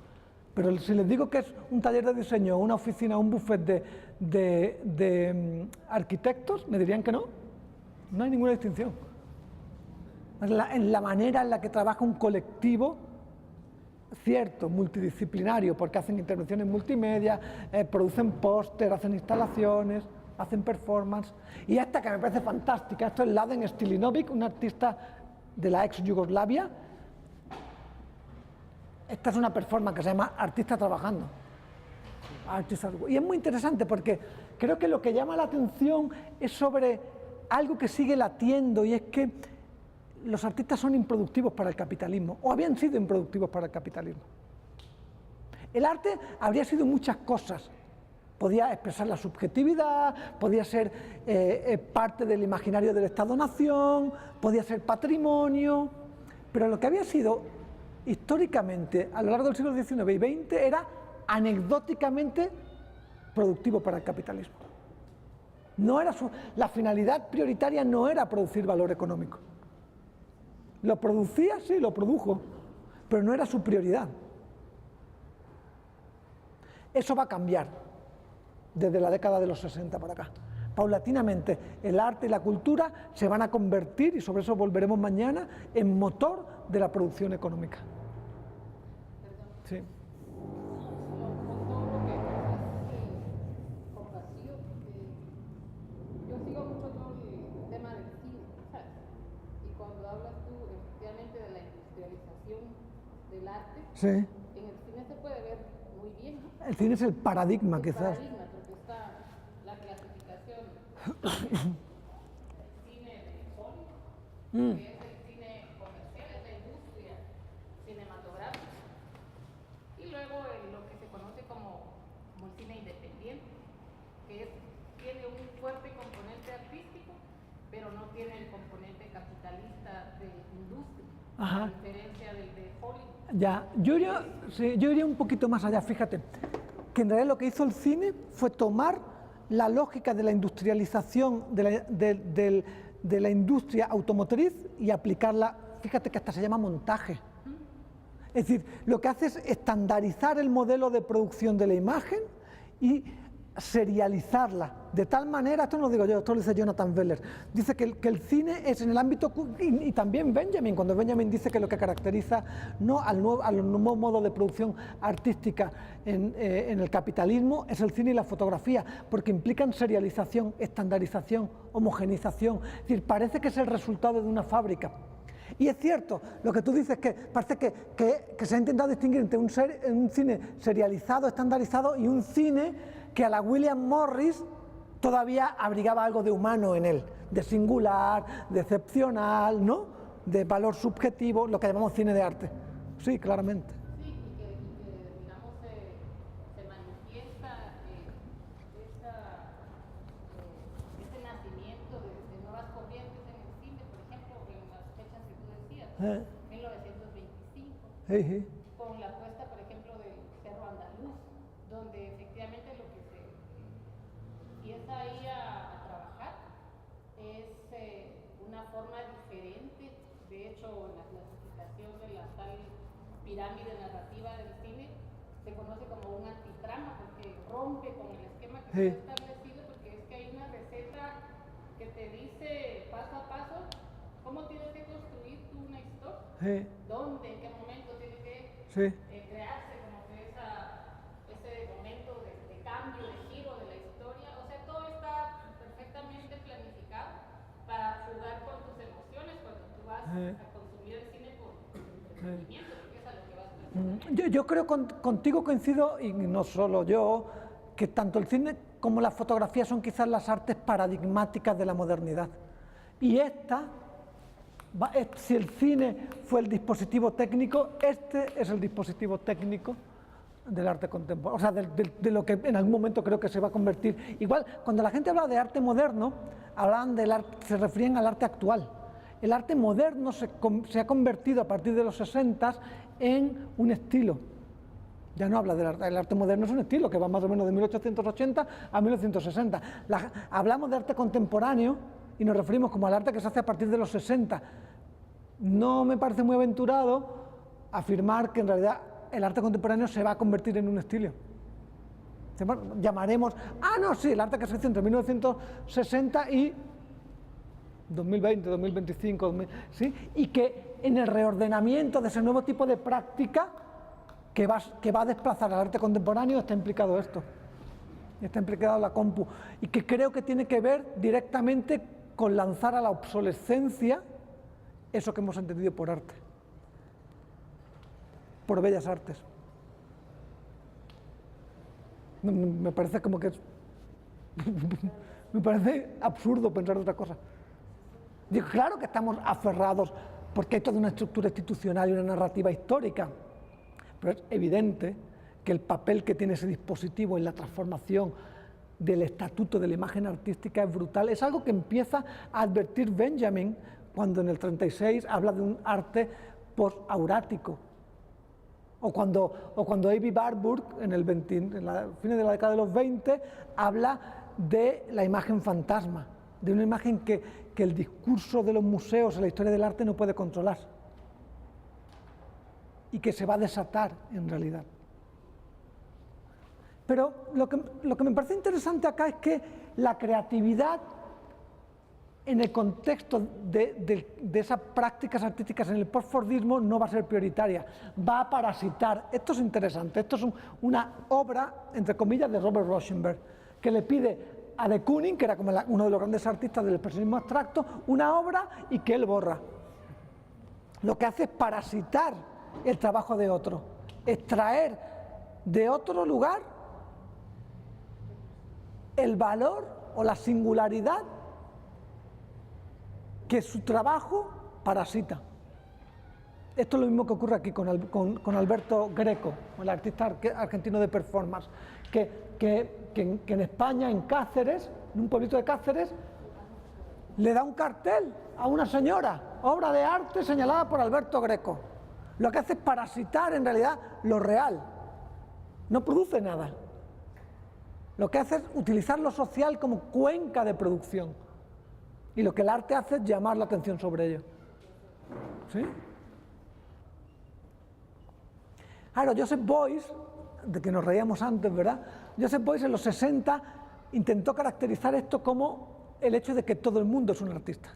pero si les digo que es un taller de diseño, una oficina, un buffet de arquitectos, me dirían que no. No hay ninguna distinción. En la manera en la que trabaja un colectivo, cierto, multidisciplinario, porque hacen intervenciones multimedia, producen póster, hacen instalaciones, hacen performance. Y esta que me parece fantástica, esto es Laden Stilinovic, un artista de la ex Yugoslavia. Esta es una performance que se llama Artista Trabajando. Y es muy interesante porque creo que lo que llama la atención es sobre algo que sigue latiendo, y es que los artistas son improductivos para el capitalismo, o habían sido improductivos para el capitalismo. El arte habría sido muchas cosas. Podía expresar la subjetividad, podía ser parte del imaginario del Estado-Nación, podía ser patrimonio, pero lo que había sido históricamente a lo largo del siglo XIX y XX era anecdóticamente productivo para el capitalismo. No era la finalidad prioritaria no era producir valor económico. Lo producía, sí, lo produjo, pero no era su prioridad. Eso va a cambiar desde la década de los 60 para acá. Paulatinamente, el arte y la cultura se van a convertir, y sobre eso volveremos mañana, en motor de la producción económica. Sí. Yo sigo mucho todo el tema del cine, ¿sabes? Y cuando hablas tú efectivamente de la industrialización del arte, Sí. en el cine se puede ver muy bien, ¿no? El cine es el paradigma, El quizás. paradigma, porque está la clasificación del cine de Hollywood, que es el cine comercial, es la industria cinematográfica, y luego lo que se conoce como el cine independiente, que tiene un fuerte componente artístico, pero no tiene el componente capitalista de industria, Ajá. a diferencia del de Hollywood. Ya, yo iría un poquito más allá, fíjate, que en realidad lo que hizo el cine fue tomar la lógica de la industrialización de la industria automotriz y aplicarla, fíjate que hasta se llama montaje. Es decir, lo que hace es estandarizar el modelo de producción de la imagen y serializarla, de tal manera, esto no lo digo yo, esto lo dice Jonathan Weller, dice que el cine es en el ámbito, y también Benjamin, cuando Benjamin dice que lo que caracteriza no al nuevo modo de producción artística en el capitalismo es el cine y la fotografía, porque implican serialización, estandarización, homogenización, es decir, parece que es el resultado de una fábrica. Y es cierto, lo que tú dices, que parece que se ha intentado distinguir entre un cine serializado, estandarizado, y un cine que a la William Morris todavía abrigaba algo de humano en él, de singular, de excepcional, ¿no? De valor subjetivo, lo que llamamos cine de arte. Sí, claramente. Sí, y que digamos, se manifiesta ese nacimiento de nuevas corrientes en el cine, por ejemplo, en las fechas que tú decías, 1925, Sí. con la puesta, por ejemplo, del Cerro Andaluz, donde efectivamente lo que se empieza ahí a trabajar es una forma diferente. De hecho, la clasificación de la tal pirámide narrativa del cine se conoce como un antitrama, porque rompe con el esquema que está establecido, porque es que hay una receta que te dice paso a paso cómo tienes que construir tú una historia, dónde, en qué momento tiene que crearse como que ese momento de cambio, de giro de la historia. O sea, todo está perfectamente planificado para jugar con tus emociones cuando tú vas a consumir el cine por entretenimiento, porque es a lo que vas a Yo creo contigo coincido, y no solo yo, que tanto el cine como la fotografía son quizás las artes paradigmáticas de la modernidad. Y si el cine fue el dispositivo técnico, este es el dispositivo técnico del arte contemporáneo, o sea, de lo que en algún momento creo que se va a convertir. Igual, cuando la gente habla de arte moderno, se refieren al arte actual. El arte moderno se ha convertido a partir de los 60 en un estilo. Ya no habla del arte. El arte moderno es un estilo que va más o menos de 1880 a 1960. Hablamos de arte contemporáneo y nos referimos como al arte que se hace a partir de los 60. No me parece muy aventurado afirmar que en realidad el arte contemporáneo se va a convertir en un estilo. Llamaremos, no, sí, el arte que se hizo entre 1960 y 2020, 2025, ¿sí? Y que en el reordenamiento de ese nuevo tipo de práctica que va a desplazar al arte contemporáneo está implicado esto, está implicado la compu, y que creo que tiene que ver directamente con lanzar a la obsolescencia eso que hemos entendido por arte, por bellas artes. Me parece como que me parece absurdo pensar otra cosa. Digo, claro que estamos aferrados porque hay toda una estructura institucional y una narrativa histórica, pero es evidente que el papel que tiene ese dispositivo en la transformación del estatuto de la imagen artística es brutal. Es algo que empieza a advertir Benjamin cuando en el 36 habla de un arte post-aurático. O cuando Avey Warburg, en la fines de la década de los 20, habla de la imagen fantasma, de una imagen que el discurso de los museos en la historia del arte no puede controlar y que se va a desatar en realidad. Pero lo que me parece interesante acá es que la creatividad en el contexto de esas prácticas artísticas en el postfordismo no va a ser prioritaria, va a parasitar. Esto es interesante, esto es una obra, entre comillas, de Robert Rauschenberg, que le pide a de Kooning, que era como uno de los grandes artistas del expresionismo abstracto, una obra y que él borra. Lo que hace es parasitar el trabajo de otro, extraer de otro lugar el valor o la singularidad que su trabajo parasita. Esto es lo mismo que ocurre aquí con Alberto Greco, el artista argentino de performance, que en España, en Cáceres, en un pueblito de Cáceres, le da un cartel a una señora, obra de arte señalada por Alberto Greco. Lo que hace es parasitar en realidad lo real, no produce nada. Lo que hace es utilizar lo social como cuenca de producción. Y lo que el arte hace es llamar la atención sobre ello. ¿Sí? Ahora, Joseph Beuys, de que nos reíamos antes, ¿verdad? Joseph Beuys en los 60 intentó caracterizar esto como el hecho de que todo el mundo es un artista.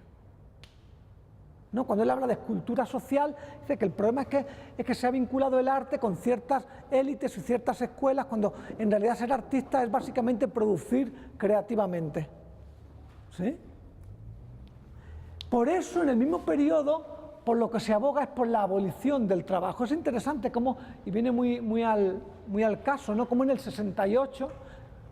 ¿No? Cuando él habla de escultura social, dice que el problema es que se ha vinculado el arte con ciertas élites y ciertas escuelas, cuando en realidad ser artista es básicamente producir creativamente. ¿Sí? Por eso, en el mismo periodo, por lo que se aboga es por la abolición del trabajo. Es interesante cómo, y viene muy al caso, ¿no? Cómo en el 68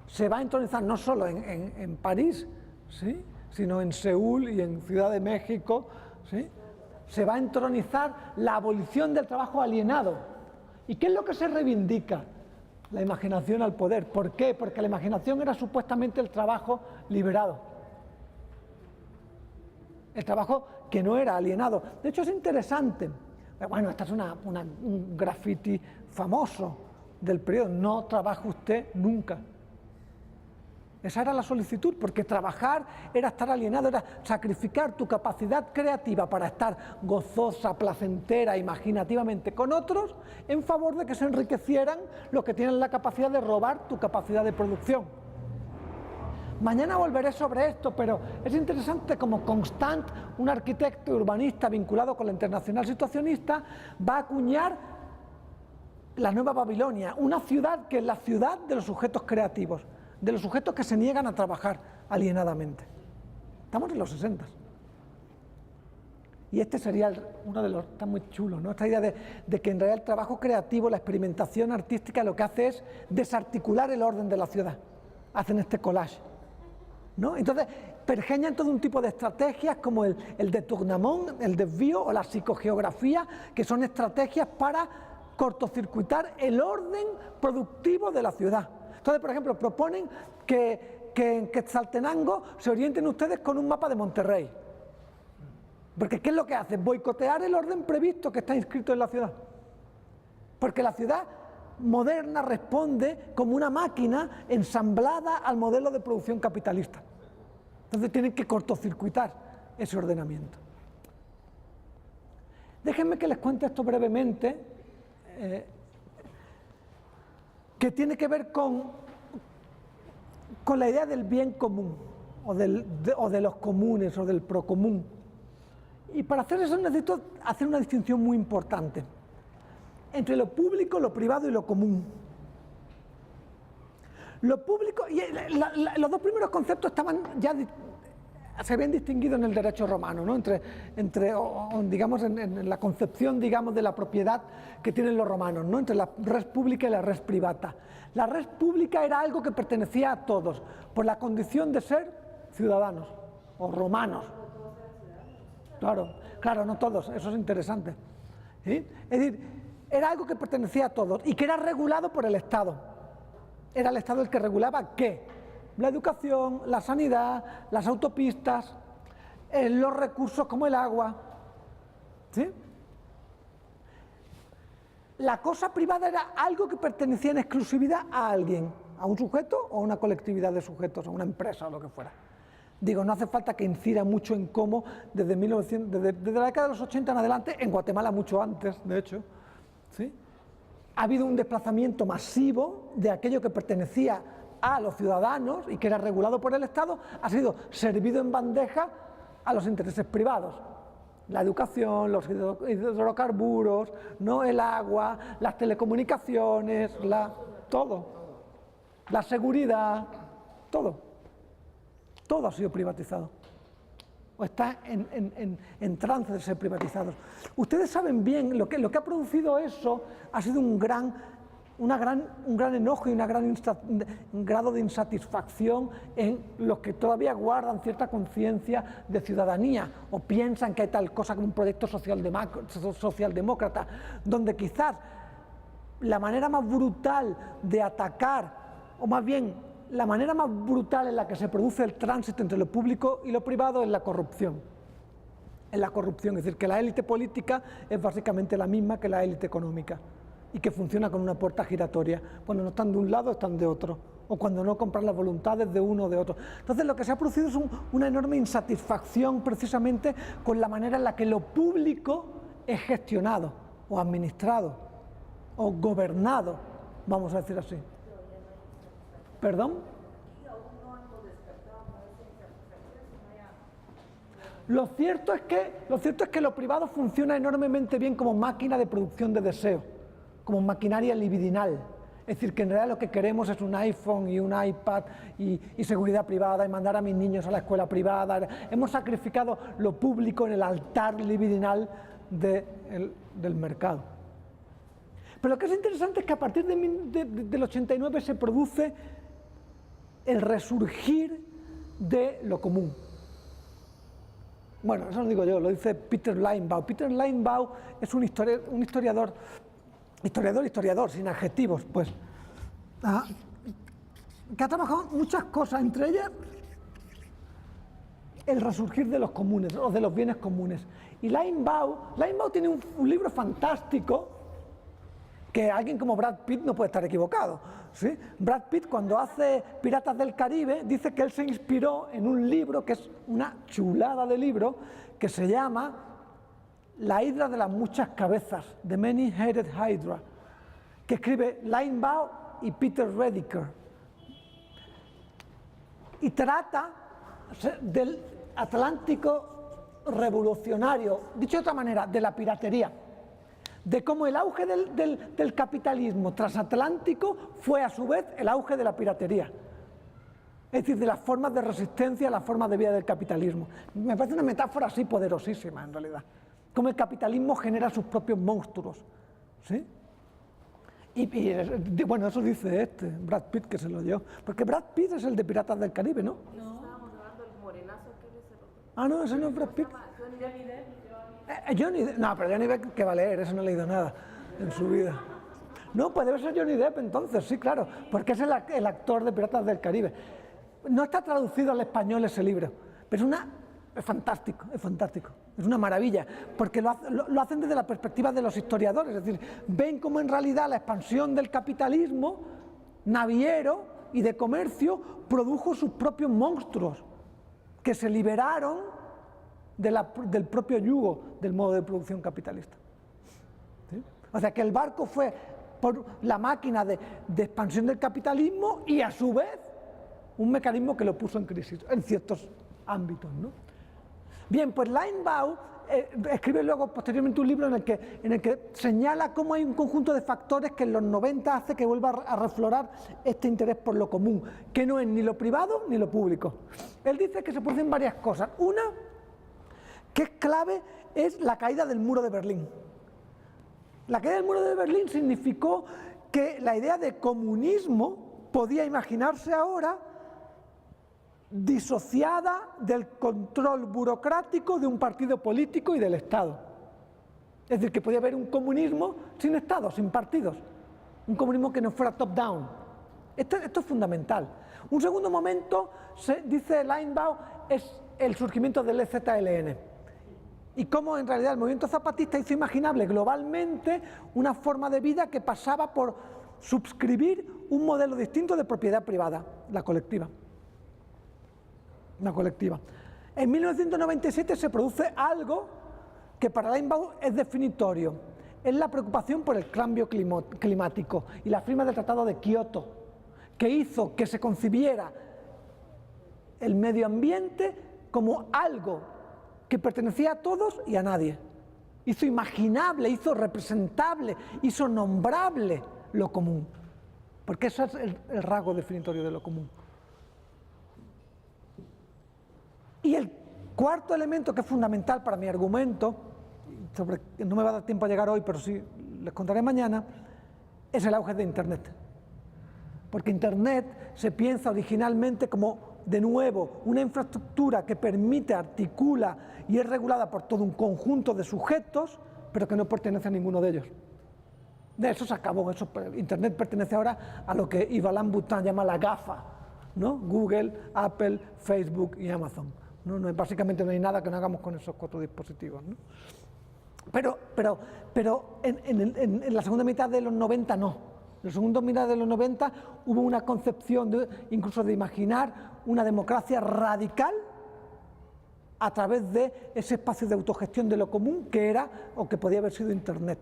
se va a entronizar no solo en París, ¿sí? Sino en Seúl y en Ciudad de México, ¿sí? Se va a entronizar la abolición del trabajo alienado. ¿Y qué es lo que se reivindica? La imaginación al poder. ¿Por qué? Porque la imaginación era supuestamente el trabajo liberado. El trabajo que no era alienado. De hecho, es interesante. Bueno, esta es un graffiti famoso del periodo. No trabaja usted nunca. Esa era la solicitud, porque trabajar era estar alienado, era sacrificar tu capacidad creativa para estar gozosa, placentera, imaginativamente con otros, en favor de que se enriquecieran los que tienen la capacidad de robar tu capacidad de producción. Mañana volveré sobre esto, pero es interesante como Constant, un arquitecto urbanista vinculado con la Internacional Situacionista, va a acuñar la Nueva Babilonia, una ciudad que es la ciudad de los sujetos creativos, de los sujetos que se niegan a trabajar alienadamente. Estamos en los 60. Y este sería uno de los... está muy chulo, ¿no? Esta idea de que en realidad el trabajo creativo, la experimentación artística, lo que hace es desarticular el orden de la ciudad. Hacen este collage, ¿no? Entonces, pergeñan todo un tipo de estrategias como el détournement, el desvío o la psicogeografía, que son estrategias para cortocircuitar el orden productivo de la ciudad. Entonces, por ejemplo, proponen que en Quetzaltenango se orienten ustedes con un mapa de Monterrey. Porque ¿qué es lo que hace? Boicotear el orden previsto que está inscrito en la ciudad. Porque la ciudad moderna responde como una máquina ensamblada al modelo de producción capitalista. Entonces tienen que cortocircuitar ese ordenamiento. Déjenme que les cuente esto brevemente, que tiene que ver con la idea del bien común, o de los comunes, o del procomún. Y para hacer eso necesito hacer una distinción muy importante entre lo público, lo privado y lo común. Lo público, y los dos primeros conceptos se habían distinguido en el derecho romano, ¿no? Digamos, en la concepción, digamos, de la propiedad que tienen los romanos, ¿no? Entre la res pública y la res privata. La res pública era algo que pertenecía a todos, por la condición de ser ciudadanos o romanos. Claro, no todos, eso es interesante. ¿Sí? Es decir, era algo que pertenecía a todos y que era regulado por el Estado. Era el Estado el que regulaba ¿qué? La educación, la sanidad, las autopistas, los recursos como el agua. ¿Sí? La cosa privada era algo que pertenecía en exclusividad a alguien, a un sujeto o a una colectividad de sujetos, a una empresa o lo que fuera. Digo, no hace falta que incida mucho en cómo desde la década de los 80 en adelante, en Guatemala mucho antes, de hecho, ¿sí? Ha habido un desplazamiento masivo de aquello que pertenecía a los ciudadanos y que era regulado por el Estado, ha sido servido en bandeja a los intereses privados. La educación, los hidrocarburos, ¿no? El agua, las telecomunicaciones, todo. La seguridad, todo. Todo ha sido privatizado. O está en trance de ser privatizados. Ustedes saben bien, lo que ha producido eso ha sido un gran enojo y un grado de insatisfacción en los que todavía guardan cierta conciencia de ciudadanía o piensan que hay tal cosa como un proyecto socialdemócrata, donde quizás la manera más brutal de atacar, o más bien la manera más brutal en la que se produce el tránsito entre lo público y lo privado es la corrupción. Es decir, que la élite política es básicamente la misma que la élite económica y que funciona con una puerta giratoria. Cuando no están de un lado, están de otro, o cuando no compran las voluntades de uno o de otro. Entonces lo que se ha producido es una enorme insatisfacción precisamente con la manera en la que lo público es gestionado, o administrado, o gobernado, vamos a decir así. ¿Perdón? Lo cierto es que lo privado funciona enormemente bien como máquina de producción de deseo, como maquinaria libidinal. Es decir, que en realidad lo que queremos es un iPhone y un iPad y seguridad privada y mandar a mis niños a la escuela privada. Hemos sacrificado lo público en el altar libidinal del mercado. Pero lo que es interesante es que a partir del 89 se produce el resurgir de lo común. Bueno, eso no digo yo, lo dice Peter Linebaugh. Peter Linebaugh es un historiador, sin adjetivos, pues, que ha trabajado muchas cosas, entre ellas el resurgir de los comunes, o de los bienes comunes. Y Linebaugh tiene un libro fantástico, que alguien como Brad Pitt no puede estar equivocado, ¿sí? Brad Pitt, cuando hace Piratas del Caribe, dice que él se inspiró en un libro que es una chulada de libro, que se llama La Hidra de las Muchas Cabezas, The Many-Headed Hydra, que escribe Linebaugh y Peter Rediker. Y trata del Atlántico revolucionario, dicho de otra manera, de la piratería, de cómo el auge del capitalismo transatlántico fue a su vez el auge de la piratería. Es decir, de las formas de resistencia a las formas de vida del capitalismo. Me parece una metáfora así poderosísima, en realidad. Cómo el capitalismo genera sus propios monstruos, ¿sí? Y bueno, eso dice Brad Pitt, que se lo dio. Porque Brad Pitt es el de Piratas del Caribe, ¿no? No, estábamos hablando del morenazo, ¿qué es ese otro? Ah, no, ese no es Brad Pitt. Johnny Depp. Johnny Depp, no, pero Johnny Depp, ¿qué va a leer? Eso no ha leído nada en su vida. No, pues debe ser Johnny Depp entonces, sí, claro, porque es el actor de Piratas del Caribe. No está traducido al español ese libro, pero es una Es fantástico, es fantástico. Es una maravilla, porque lo hacen desde la perspectiva de los historiadores, es decir, ven cómo en realidad la expansión del capitalismo naviero y de comercio produjo sus propios monstruos, que se liberaron del propio yugo del modo de producción capitalista. ¿Sí? O sea que el barco fue por la máquina de expansión del capitalismo y a su vez un mecanismo que lo puso en crisis en ciertos ámbitos, ¿no? Bien, pues Linebaugh escribe luego posteriormente un libro en el que señala cómo hay un conjunto de factores que en los 90 hace que vuelva a reflorar este interés por lo común, que no es ni lo privado ni lo público. Él dice que se producen varias cosas. Una, que es clave, es la caída del muro de Berlín. La caída del muro de Berlín significó que la idea de comunismo podía imaginarse ahora disociada del control burocrático de un partido político y del Estado. Es decir, que podía haber un comunismo sin Estado, sin partidos, un comunismo que no fuera top-down. Esto es fundamental. Un segundo momento, dice Linebaugh, es el surgimiento del EZLN y cómo en realidad el movimiento zapatista hizo imaginable globalmente una forma de vida que pasaba por subscribir un modelo distinto de propiedad privada, la colectiva. Una colectiva. En 1997 se produce algo que para Linebaugh es definitorio. Es la preocupación por el cambio climático y la firma del Tratado de Kioto, que hizo que se concibiera el medio ambiente como algo que pertenecía a todos y a nadie. Hizo imaginable, hizo representable, hizo nombrable lo común, porque ese es el rasgo definitorio de lo común. Y el cuarto elemento que es fundamental para mi argumento, no me va a dar tiempo a llegar hoy, pero sí les contaré mañana, es el auge de Internet. Porque Internet se piensa originalmente como, de nuevo, una infraestructura que permite, articula y es regulada por todo un conjunto de sujetos, pero que no pertenece a ninguno de ellos. De eso se acabó. Internet pertenece ahora a lo que Yves Alain Boutin llama la GAFA, ¿no? Google, Apple, Facebook y Amazon. Básicamente no hay nada que no hagamos con esos 4 dispositivos, ¿no? Pero en la segunda mitad de los 90 no. En la segunda mitad de los 90 hubo una concepción incluso de imaginar una democracia radical a través de ese espacio de autogestión de lo común que era o que podía haber sido Internet.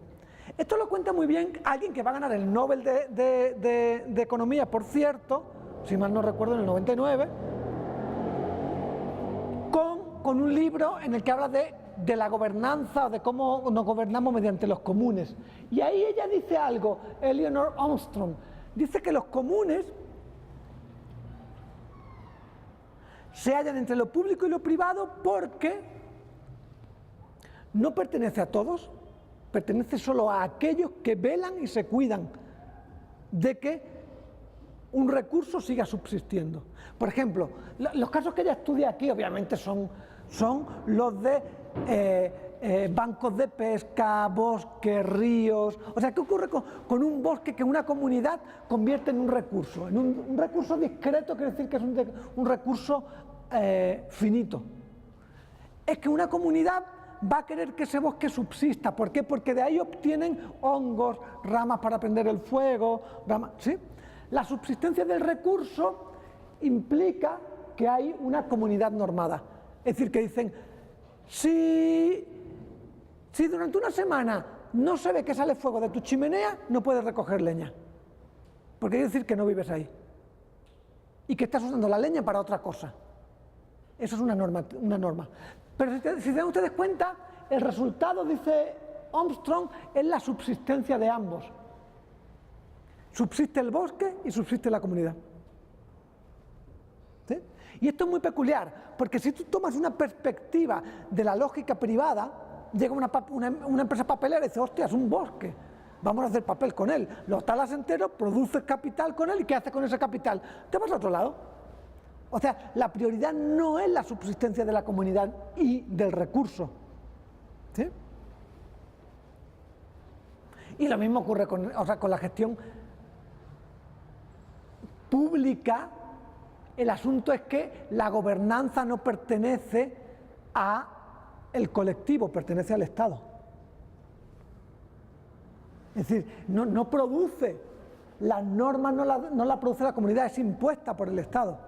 Esto lo cuenta muy bien alguien que va a ganar el Nobel de Economía, por cierto, si mal no recuerdo, en el 99, con un libro en el que habla de la gobernanza o de cómo nos gobernamos mediante los comunes. Y ahí ella dice algo, Eleanor Armstrong, dice que los comunes se hallan entre lo público y lo privado porque no pertenece a todos, pertenece solo a aquellos que velan y se cuidan de que un recurso siga subsistiendo. Por ejemplo, los casos que ella estudia aquí obviamente son los de bancos de pesca, bosques, ríos. O sea, ¿qué ocurre con un bosque que una comunidad convierte en un recurso? En un recurso discreto quiere decir que es un recurso finito. Es que una comunidad va a querer que ese bosque subsista. ¿Por qué? Porque de ahí obtienen hongos, ramas para prender el fuego, ¿sí? La subsistencia del recurso implica que hay una comunidad normada. Es decir, que dicen, si durante una semana no se ve que sale fuego de tu chimenea, no puedes recoger leña. Porque quiere decir que no vives ahí. Y que estás usando la leña para otra cosa. Eso es una norma. Pero si se dan ustedes cuenta, el resultado, dice Armstrong, es la subsistencia de ambos. Subsiste el bosque y subsiste la comunidad. ¿Sí? Y esto es muy peculiar, porque si tú tomas una perspectiva de la lógica privada, llega una empresa papelera y dice, hostia, es un bosque, vamos a hacer papel con él. Lo talas entero, produces capital con él, ¿y qué haces con ese capital? Te vas a otro lado. O sea, la prioridad no es la subsistencia de la comunidad y del recurso. ¿Sí? Y lo mismo ocurre con la gestión pública. El asunto es que la gobernanza no pertenece a el colectivo, pertenece al Estado. Es decir, no produce, las normas no la produce la comunidad, es impuesta por el Estado.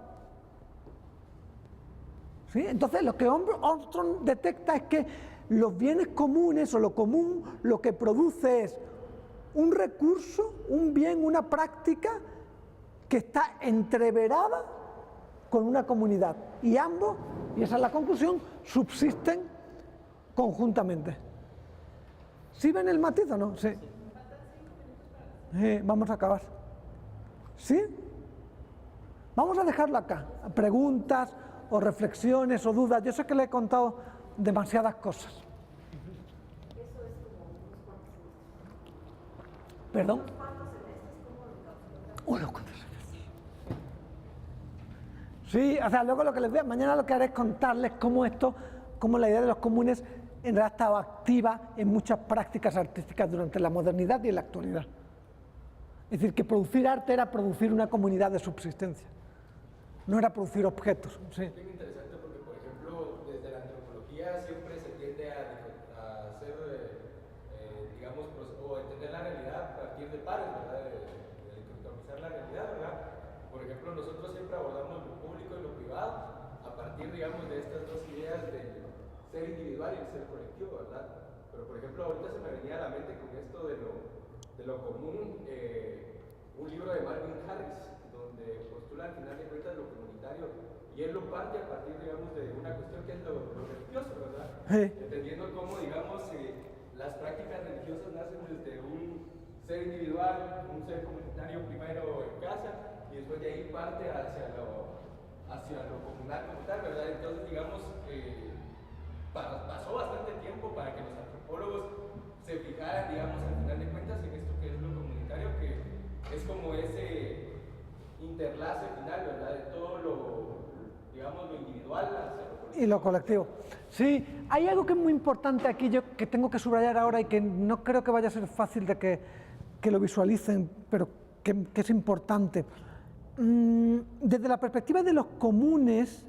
¿Sí? Entonces lo que Armstrong detecta es que los bienes comunes o lo común lo que produce es un recurso, un bien, una práctica que está entreverada con una comunidad y ambos, y esa es la conclusión, subsisten conjuntamente. ¿Sí ven el matiz o no? Sí. Vamos a acabar. ¿Sí? Vamos a dejarlo acá. Preguntas o reflexiones o dudas. Yo sé que le he contado demasiadas cosas. ¿Perdón? Unos cuantos semestres. Sí, o sea, luego lo que les voy a, mañana lo que haré es contarles cómo la idea de los comunes en realidad estaba activa en muchas prácticas artísticas durante la modernidad y en la actualidad. Es decir, que producir arte era producir una comunidad de subsistencia, no era producir objetos. Sí. Es bien interesante porque, por ejemplo, desde la antropología siempre se tiende a hacer, digamos, o entender la realidad a partir de pares, ¿verdad? De dicotomizar la realidad, ¿verdad? Por ejemplo, nosotros siempre abordamos lo público y lo privado a partir, digamos, de estas dos ideas del ser individual y el ser colectivo, ¿verdad? Pero, por ejemplo, ahorita se me venía a la mente con esto de lo común, un libro de Marvin Harris, donde postula al final de cuentas lo comunitario, y él lo parte a partir, digamos, de una cuestión que es lo religioso, ¿verdad? Sí. Entendiendo cómo, digamos, las prácticas religiosas nacen desde un ser individual, un ser comunitario primero en casa, y después de ahí parte hacia lo comunal como tal, ¿verdad? Entonces, digamos, pasó bastante tiempo para que los antropólogos se fijaran, digamos, al final de cuentas en esto que es lo comunitario, que es como ese interlace final, ¿verdad? De todo digamos, lo individual hacia lo colectivo. Y lo colectivo. Sí, hay algo que es muy importante aquí, yo que tengo que subrayar ahora y que no creo que vaya a ser fácil de que lo visualicen, pero que es importante. Desde la perspectiva de los comunes,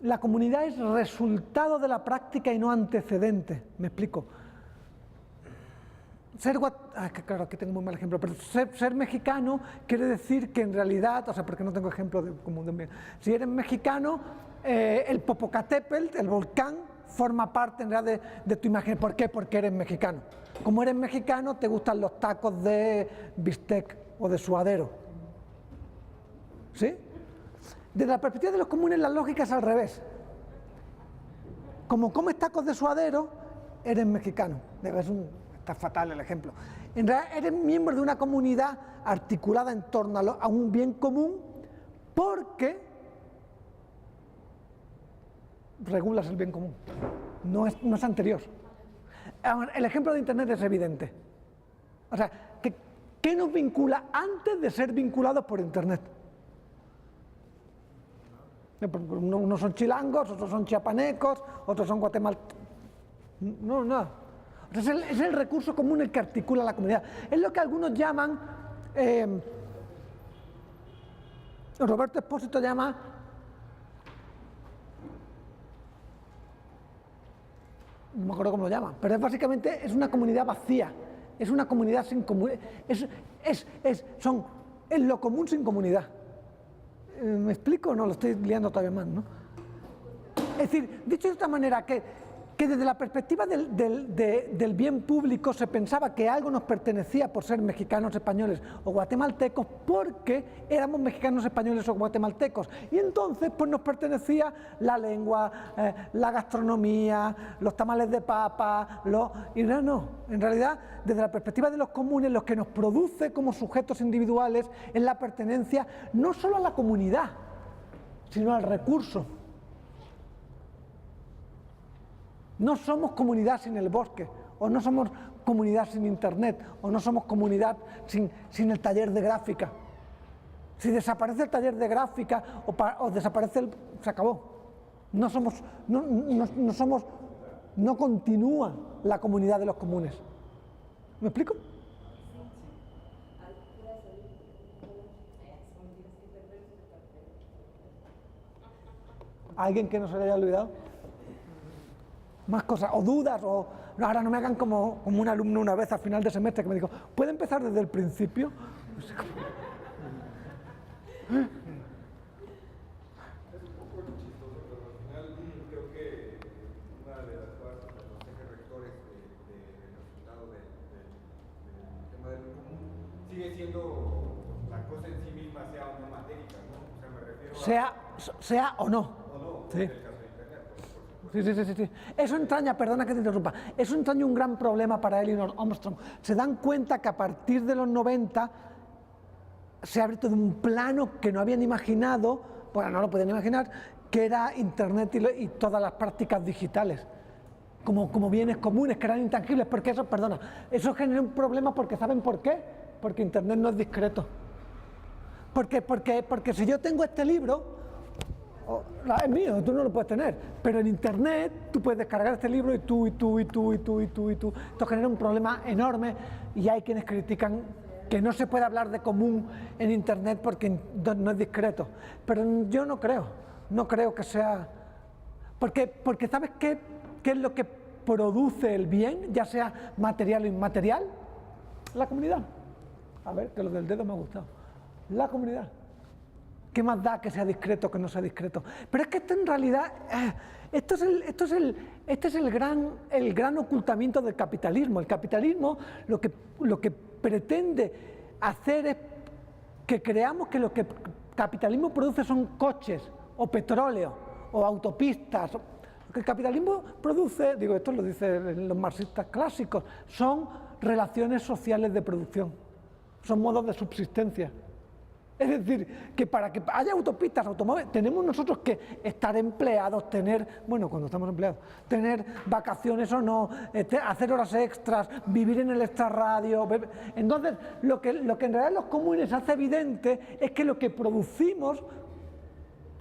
la comunidad es resultado de la práctica y no antecedente. Me explico. Claro, aquí tengo un muy mal ejemplo, pero ser mexicano quiere decir que en realidad, o sea, porque no tengo ejemplo común de si eres mexicano, el Popocatépetl, el volcán, forma parte en realidad de tu imagen. ¿Por qué? Porque eres mexicano. Como eres mexicano, te gustan los tacos de bistec o de suadero. ¿Sí? Desde la perspectiva de los comunes, la lógica es al revés. Como comes tacos de suadero, eres mexicano. Está fatal el ejemplo. En realidad eres miembro de una comunidad articulada en torno a un bien común porque regulas el bien común. No es anterior. El ejemplo de Internet es evidente. O sea, ¿qué nos vincula antes de ser vinculados por Internet? Unos son chilangos, otros son chiapanecos, otros son guatemaltecos. No. Es el recurso común el que articula la comunidad. Es lo que algunos llaman, Roberto Espósito llama, no me acuerdo cómo lo llama, pero básicamente es una comunidad vacía, es una comunidad sin comunidad, es lo común sin comunidad. ¿Me explico o no? Lo estoy liando todavía más, ¿no? Es decir, dicho de esta manera, que desde la perspectiva del bien público se pensaba que algo nos pertenecía por ser mexicanos, españoles o guatemaltecos porque éramos mexicanos, españoles o guatemaltecos. Y entonces pues nos pertenecía la lengua, la gastronomía, los tamales de papa, y no. En realidad, desde la perspectiva de los comunes, lo que nos produce como sujetos individuales es la pertenencia no solo a la comunidad, sino al recurso. No somos comunidad sin el bosque, o no somos comunidad sin internet, o no somos comunidad sin el taller de gráfica. Si desaparece el taller de gráfica o desaparece se acabó. No continúa la comunidad de los comunes. ¿Me explico? ¿Alguien que no se le haya olvidado? más cosas, o dudas, o ahora no me hagan como un alumno una vez al final de semestre que me dijo, ¿puede empezar desde el principio? Sigue siendo la cosa en sí misma, sea o no matérica, ¿no? O sea, me refiero a... Sea o no. O no, Sí. en el caso de Internet, por Sí. Eso entraña, perdona que te interrumpa, eso entraña un gran problema para Elinor Armstrong. Se dan cuenta que a partir de los 90 se ha abierto de un plano que no habían imaginado, bueno, no lo podían imaginar, que era Internet y todas las prácticas digitales. Como bienes comunes, que eran intangibles, porque eso genera un problema porque ¿saben por qué? Porque Internet no es discreto. Porque si yo tengo este libro, es mío, tú no lo puedes tener, pero en Internet tú puedes descargar este libro y tú. Esto genera un problema enorme y hay quienes critican que no se puede hablar de común en Internet porque no es discreto. Pero yo no creo que sea... Porque ¿sabes qué es lo que produce el bien, ya sea material o inmaterial? La comunidad. A ver, que lo del dedo me ha gustado. La comunidad. ¿Qué más da que sea discreto o que no sea discreto? Pero es que esto en realidad, este es el gran ocultamiento del capitalismo. El capitalismo lo que pretende hacer es que creamos que lo que el capitalismo produce son coches o petróleo o autopistas. Lo que el capitalismo produce, digo, esto lo dicen los marxistas clásicos, son relaciones sociales de producción, son modos de subsistencia. Es decir, que para que haya autopistas, automóviles, tenemos nosotros que estar empleados, cuando estamos empleados, tener vacaciones o no, hacer horas extras, vivir en el extrarradio. Entonces, lo que en realidad los comunes hace evidente es que lo que producimos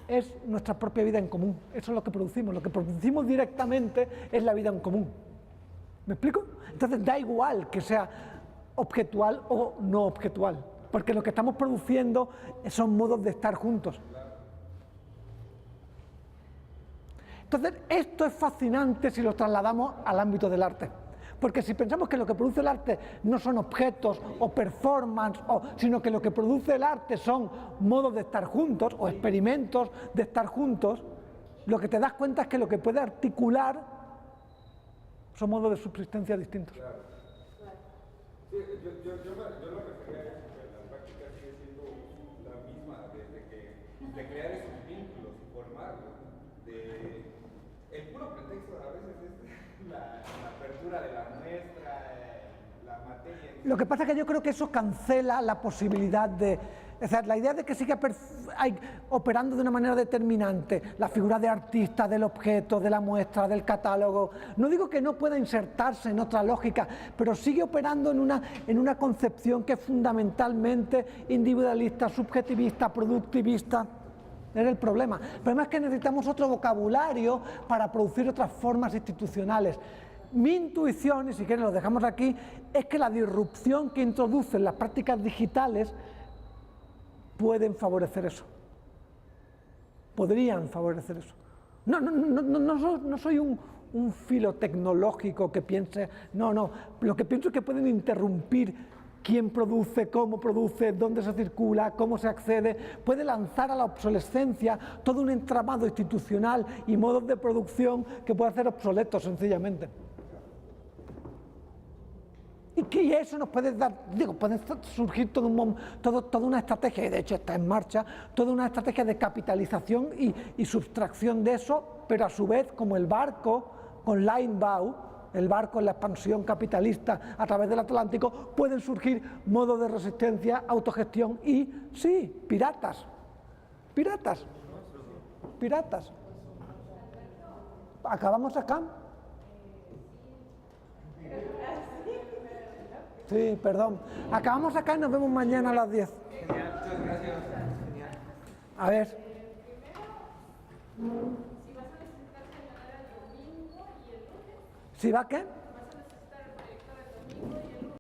es nuestra propia vida en común. Eso es lo que producimos directamente es la vida en común. ¿Me explico? Entonces da igual que sea objetual o no objetual, porque lo que estamos produciendo son modos de estar juntos. Entonces, esto es fascinante si lo trasladamos al ámbito del arte. Porque si pensamos que lo que produce el arte no son objetos o performance, sino que lo que produce el arte son modos de estar juntos o experimentos de estar juntos, lo que te das cuenta es que lo que puede articular son modos de subsistencia distintos. Claro. Sí, yo lo refería a eso, que la práctica sigue siendo la misma, de crear esos vínculos y formarlos. El puro pretexto a veces es la apertura de la muestra, la materia. Lo que pasa es que yo creo que eso cancela la posibilidad de... O sea, la idea de que siga operando de una manera determinante la figura de artista, del objeto, de la muestra, del catálogo. No digo que no pueda insertarse en otra lógica, pero sigue operando en una concepción que es fundamentalmente individualista, subjetivista, productivista. Era el problema. El problema es que necesitamos otro vocabulario para producir otras formas institucionales. Mi intuición, y si quieren lo dejamos aquí, es que la disrupción que introducen las prácticas digitales pueden favorecer eso. Podrían favorecer eso. No soy un filotecnológico que piense... No. Lo que pienso es que pueden interrumpir quién produce, cómo produce, dónde se circula, cómo se accede. Puede lanzar a la obsolescencia todo un entramado institucional y modos de producción que puede hacer obsoletos sencillamente. Y que eso nos puede dar, puede surgir toda una estrategia, y de hecho está en marcha, toda una estrategia de capitalización y subtracción de eso, pero a su vez, como el barco con Leinbau, el barco en la expansión capitalista a través del Atlántico, pueden surgir modos de resistencia, autogestión y, sí, piratas. ¿Acabamos acá? Sí, perdón. Acabamos acá y nos vemos mañana a las 10. Genial, muchas gracias. Genial. A ver. Si vas a necesitar señalar el domingo y el lunes. ¿Sí va qué?